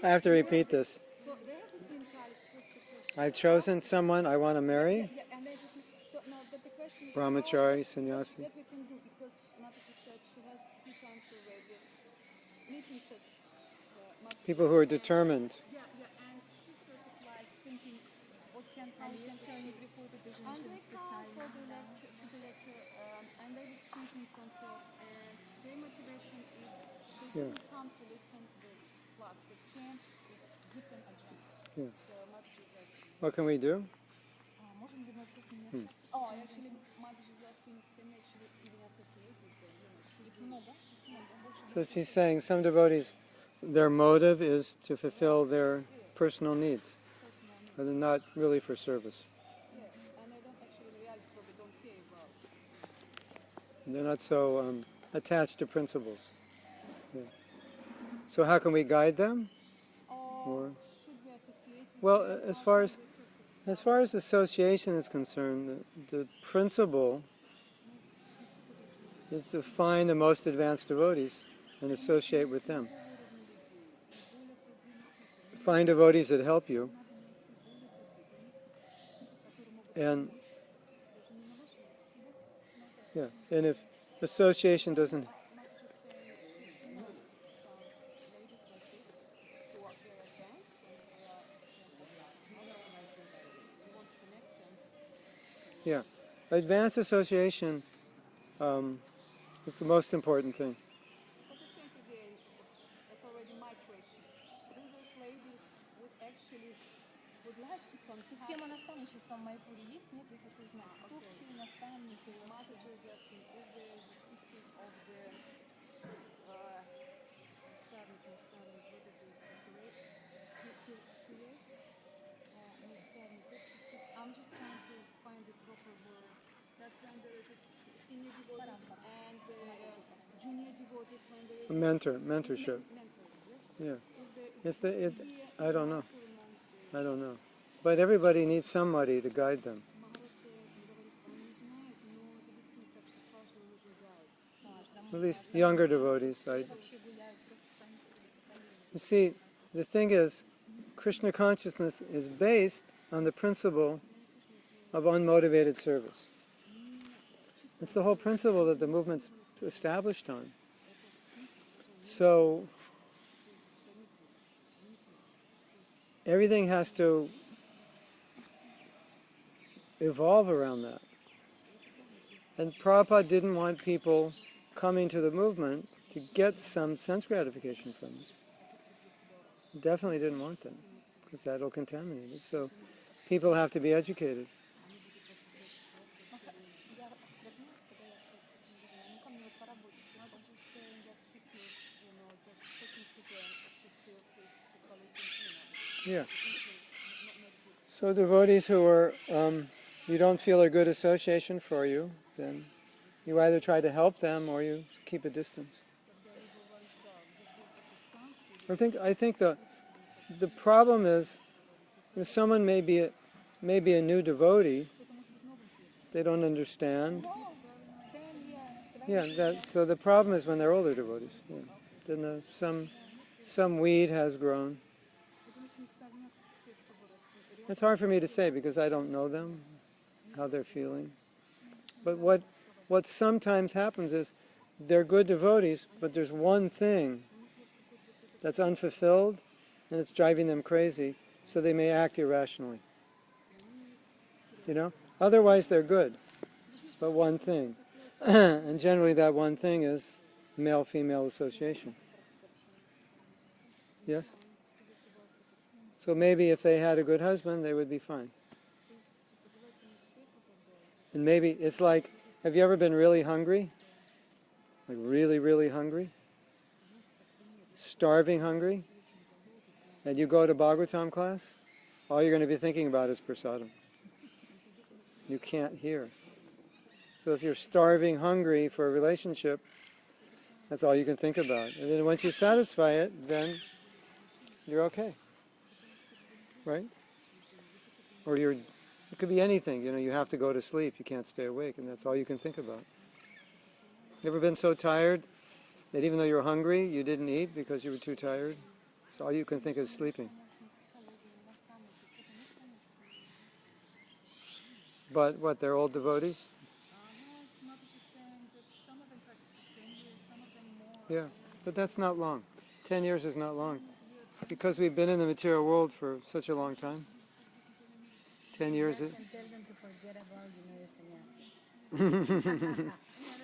I have to repeat this. So they have this mentality. What's the question? I've chosen someone I want to marry. Yeah, and they just so no, but the question is Brahmachari, sannyasi. what we can do, because Mataji said she has a few times already meeting such People who are determined. Yeah, and she's sort of like thinking, how can они приходят и and they come for the lecture, to the lecture, and they would sit in front of, and their motivation is they didn't come to listen to the class, they came with different agenda. So Mataji is asking. What can we do? Можем ли мы вообще с ними общаться? Oh, actually, Mataji is asking, can we actually even associate with them? So she's saying some devotees, their motive is to fulfill their personal needs, but not really for service. Yeah, and I don't actually, in reality, probably don't care about. They're not so attached to principles. Yeah. So how can we guide them? Or, should we associate with well, them? as far as association is concerned, the principle is to find the most advanced devotees and associate with them. Find devotees that help you. And if association doesn't... Yeah, advanced association is the most important thing. But I think again, that's already my question. Do those ladies would like to come? Система наставничества в Майпуре есть? Нет, я хочу знать. Кто вообще наставники? Mataji is asking, is there the system of the наставник, what is it? I'm just trying to find the proper word. That's when there is a senior devotees and junior devotees, when there is mentorship. Mentor, yes? I don't know. I don't know. But everybody needs somebody to guide them. At least younger devotees. You see, the thing is, Krishna consciousness is based on the principle of unmotivated service. It's the whole principle that the movement's established on. So, everything has to evolve around that. And Prabhupada didn't want people coming to the movement to get some sense gratification from it. He definitely didn't want that, because that'll contaminate it. So people have to be educated. Just saying that she feels, just talking to them, she feels this quality, Yeah. not good. So devotees who are, you don't feel are good association for you, then you either try to help them or you keep a distance. I think the problem is, if someone may be a new devotee, they don't understand. Yeah, so the problem is when they're older devotees. Yeah. Then some weed has grown. It's hard for me to say because I don't know them, how they're feeling. But what sometimes happens is they're good devotees, but there's one thing that's unfulfilled and it's driving them crazy, so they may act irrationally. Otherwise they're good, but one thing. And generally that one thing is male-female association. Yes? So maybe if they had a good husband, they would be fine. And maybe it's like, have you ever been really hungry? Like really, really hungry? Starving hungry? And you go to Bhagavatam class? All you're going to be thinking about is prasadam. You can't hear. So if you're starving hungry for a relationship, that's all you can think about. And then once you satisfy it, then you're okay. Right? Or it could be anything. You have to go to sleep. You can't stay awake, and that's all you can think about. You ever been so tired that even though you were hungry, you didn't eat because you were too tired? So all you can think of is sleeping. But what, they're old devotees? No, not just saying that some of them practice 10 years, some of them more. Yeah, but that's not long. 10 years is not long. Because we've been in the material world for such a long time. 10 years is... Tell them to forget about the Yeah, they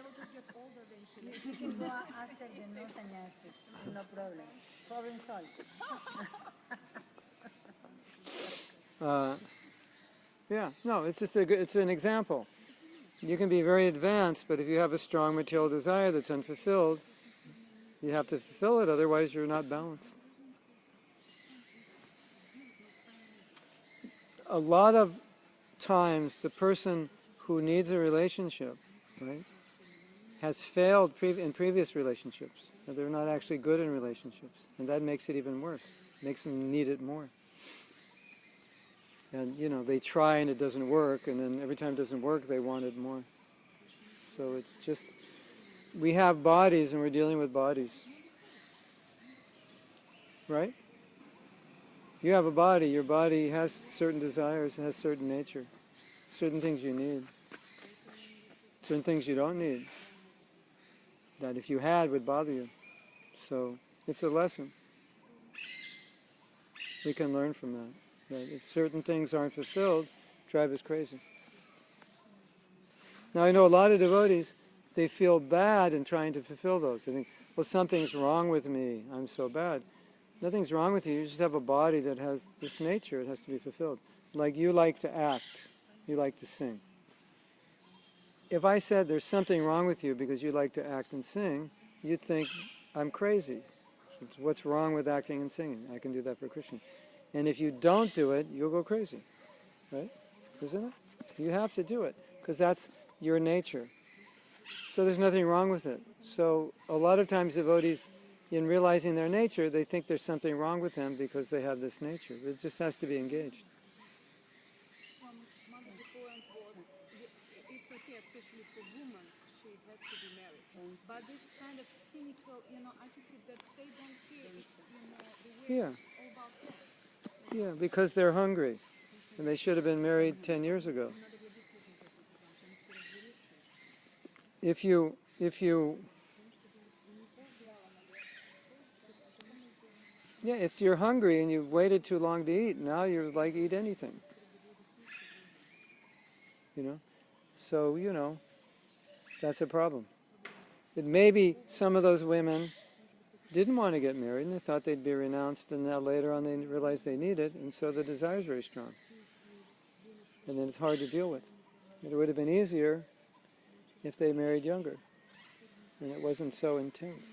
will just get older eventually. You can go after the no sannyasis, no problem. Problem solved. Yeah, no, it's just it's an example. You can be very advanced, but if you have a strong material desire that's unfulfilled, you have to fulfill it, otherwise you're not balanced. A lot of times, the person who needs a relationship, right, has failed in previous relationships. They're not actually good in relationships, and that makes it even worse. Makes them need it more. And, they try and it doesn't work, and then every time it doesn't work, they want it more. So it's just, we have bodies and we're dealing with bodies. Right? You have a body, your body has certain desires, it has certain nature. Certain things you need. Certain things you don't need. That if you had would bother you. So it's a lesson. We can learn from that. That if certain things aren't fulfilled, drive us crazy. Now I know a lot of devotees, they feel bad in trying to fulfill those. They think, well, something's wrong with me, I'm so bad. Nothing's wrong with you, you just have a body that has this nature, it has to be fulfilled. Like you like to act, you like to sing. If I said there's something wrong with you because you like to act and sing, you'd think I'm crazy. So what's wrong with acting and singing? I can do that for Krishna. And if you don't do it, you'll go crazy. Right? Isn't it? You have to do it because that's your nature. So there's nothing wrong with it. So a lot of times devotees, in realizing their nature, they think there's something wrong with them because they have this nature. It just has to be engaged. Mother, the point was, it's okay, especially for women, she has to be married. But this kind of cynical, attitude that they don't care if, the way Yeah. it's all about them. Yeah, because they're hungry. And they should have been married 10 years ago. If you Yeah, it's you're hungry and you've waited too long to eat. Now you're like, eat anything. You know? So, that's a problem. It maybe some of those women didn't want to get married and they thought they'd be renounced, and now later on they realized they need it, and so the desire is very strong. And then it's hard to deal with. It would have been easier if they married younger and it wasn't so intense.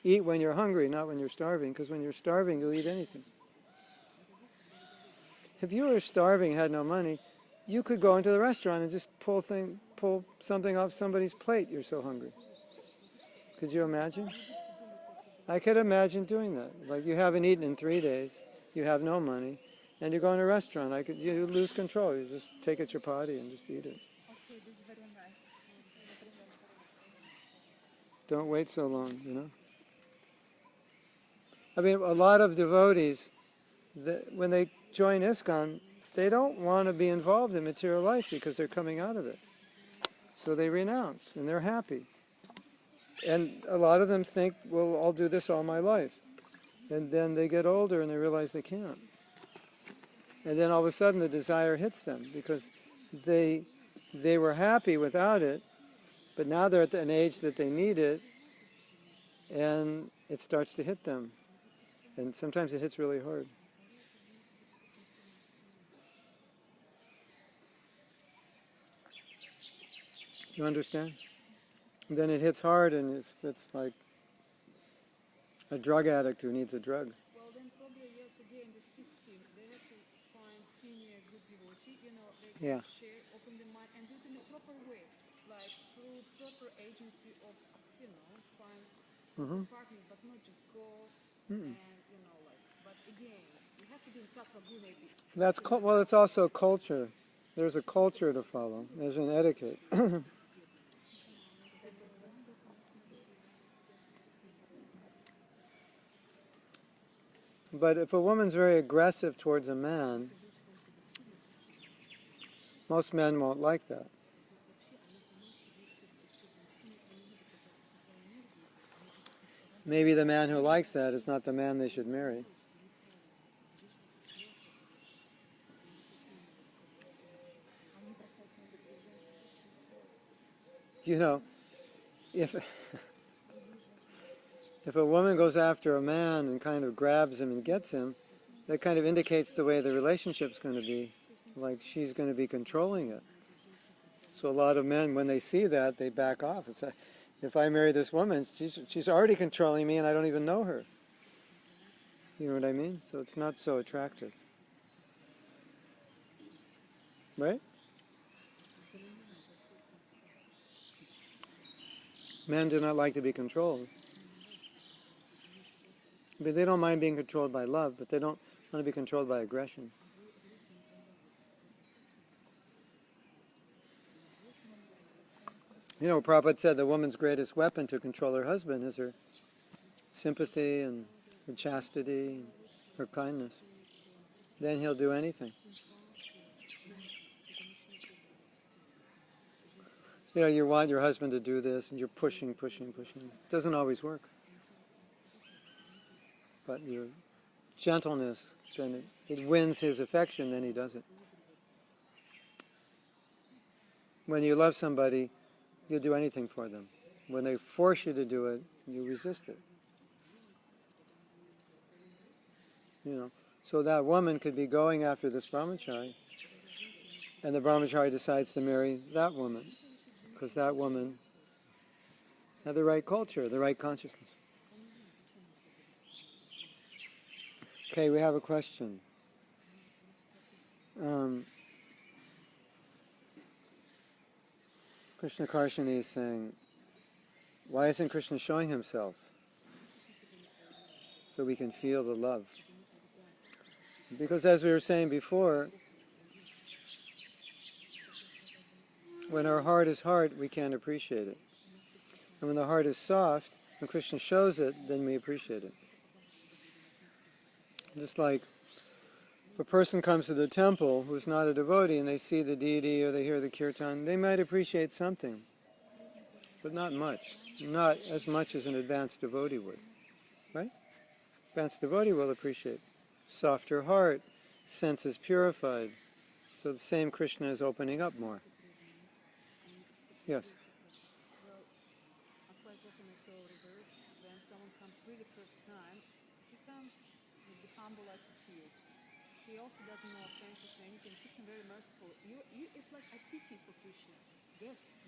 Eat when you're hungry, not when you're starving, because when you're starving, you'll eat anything. If you were starving, had no money, you could go into the restaurant and just pull something off somebody's plate. You're so hungry. Could you imagine? I could imagine doing that. Like, you haven't eaten in 3 days, you have no money, and you go in a restaurant. You lose control. You just take a chapati and just eat it. Okay, this is very nice. Don't wait so long. I mean, a lot of devotees, when they join ISKCON, they don't want to be involved in material life because they're coming out of it. So they renounce, and they're happy. And a lot of them think, well, I'll do this all my life. And then they get older and they realize they can't. And then all of a sudden the desire hits them because they were happy without it, but now they're at an age that they need it, and it starts to hit them. And sometimes it hits really hard. You understand? And then it hits hard, and it's like a drug addict who needs a drug. Well, then probably, yes, again, the system, they have to find senior good devotee, they can share, open the mind, and do it in a proper way, like through proper agency of, find a partner, but not just go and, but again, you have to be in sattva guna. Well, it's also culture. There's a culture to follow. There's an etiquette. But if a woman's very aggressive towards a man, most men won't like that. Maybe the man who likes that is not the man they should marry. If if a woman goes after a man and kind of grabs him and gets him, that kind of indicates the way the relationship's going to be, like she's going to be controlling it. So a lot of men, when they see that, they back off. It's like, if I marry this woman, she's already controlling me and I don't even know her. You know what I mean? So it's not so attractive. Right? Men do not like to be controlled. But they don't mind being controlled by love, but they don't want to be controlled by aggression. Prabhupada said the woman's greatest weapon to control her husband is her sympathy and her chastity and her kindness. Then he'll do anything. You want your husband to do this, and you're pushing. It doesn't always work. But your gentleness, then it wins his affection, then he does it. When you love somebody, you'll do anything for them. When they force you to do it, you resist it. So that woman could be going after this brahmachari, and the brahmachari decides to marry that woman, because that woman had the right culture, the right consciousness. Okay, we have a question. Krishna Karshani is saying, why isn't Krishna showing himself so we can feel the love? Because as we were saying before, when our heart is hard, we can't appreciate it. And when the heart is soft, when Krishna shows it, then we appreciate it. Just like if a person comes to the temple who's not a devotee and they see the deity or they hear the kirtan, they might appreciate something, but not much. Not as much as an advanced devotee would. Right? advanced devotee will appreciate. Softer heart, senses purified. So the same Krishna is opening up more. Yes? Well, I quite often also reverse when someone comes really first time, he comes with the humble attitude. He also doesn't know offenses or anything. Krishna very merciful. It's like Atiti for Krishna.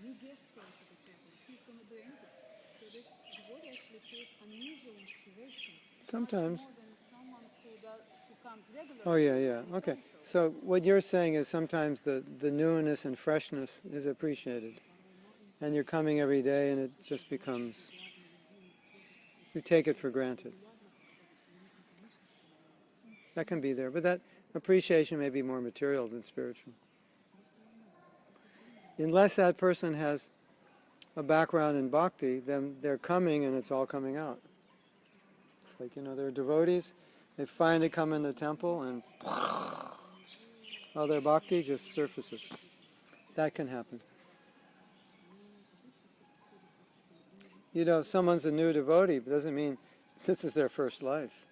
New guest came to the temple. He's going to do anything. So this devotee actually feels unusual inspiration. Sometimes. Much more than someone who comes regularly. Oh, yeah. Okay. So what you're saying is sometimes the newness and freshness is appreciated. And you're coming every day and it just becomes, you take it for granted. That can be there, but that appreciation may be more material than spiritual. Unless that person has a background in bhakti, then they're coming and it's all coming out. It's like, they're devotees, they finally come in the temple and all their bhakti just surfaces. That can happen. If someone's a new devotee, it doesn't mean this is their first life.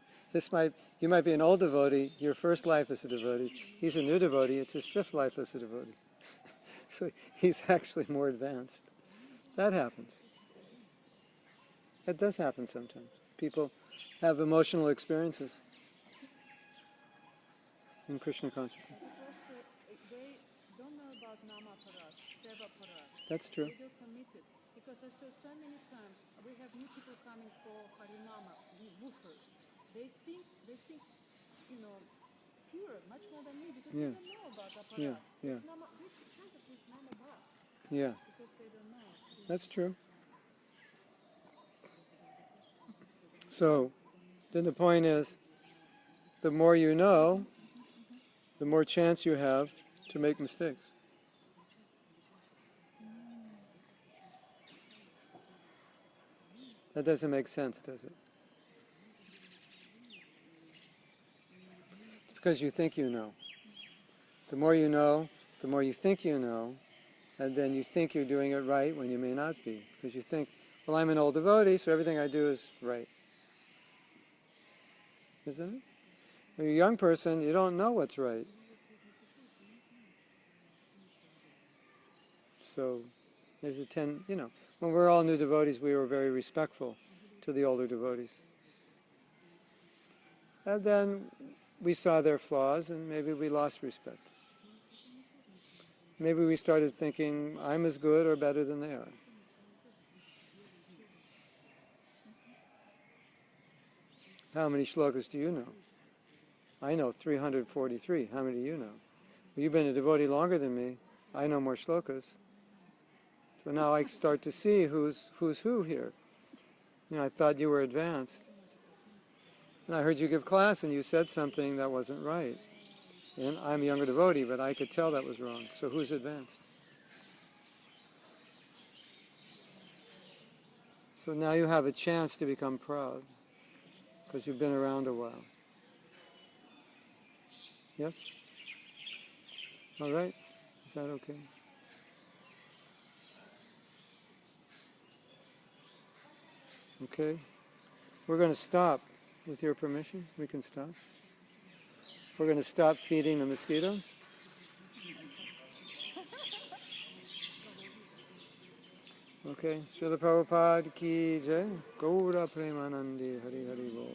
You might be an old devotee, your first life as a devotee. He's a new devotee, it's his fifth life as a devotee. So he's actually more advanced. That happens. That does happen sometimes. People have emotional experiences in Krishna consciousness. They don't know about Nama Parat, Seva Parat. That's true. They feel committed. Because I saw so many times, we have new people coming for Harinama, woofers. They think, pure, much more than me, because they don't know about Aparat. Yeah. It's Nama, they chant at least Nama Bas. Yeah. Because they don't know. That's true. So, then the point is, the more you know, the more chance you have to make mistakes. That doesn't make sense, does it? It's because you think you know. The more you know, the more you think you know, and then you think you're doing it right when you may not be. Because you think, well, I'm an old devotee, so everything I do is right. Isn't it? When you're a young person, you don't know what's right. So there's when we're all new devotees, we were very respectful to the older devotees. And then we saw their flaws and maybe we lost respect. Maybe we started thinking, I'm as good or better than they are. How many shlokas do you know? I know 343. How many do you know? Well, you've been a devotee longer than me. I know more shlokas. So now I start to see who's who here. I thought you were advanced. And I heard you give class and you said something that wasn't right. And I'm a younger devotee, but I could tell that was wrong. So who's advanced? So now you have a chance to become proud because you've been around a while. Yes? All right? Is that okay? Okay. We're going to stop. With your permission, we can stop. We're going to stop feeding the mosquitoes. Okay. Srila Prabhupada ki jai. Gaura Premanandi Hari Hari Bol.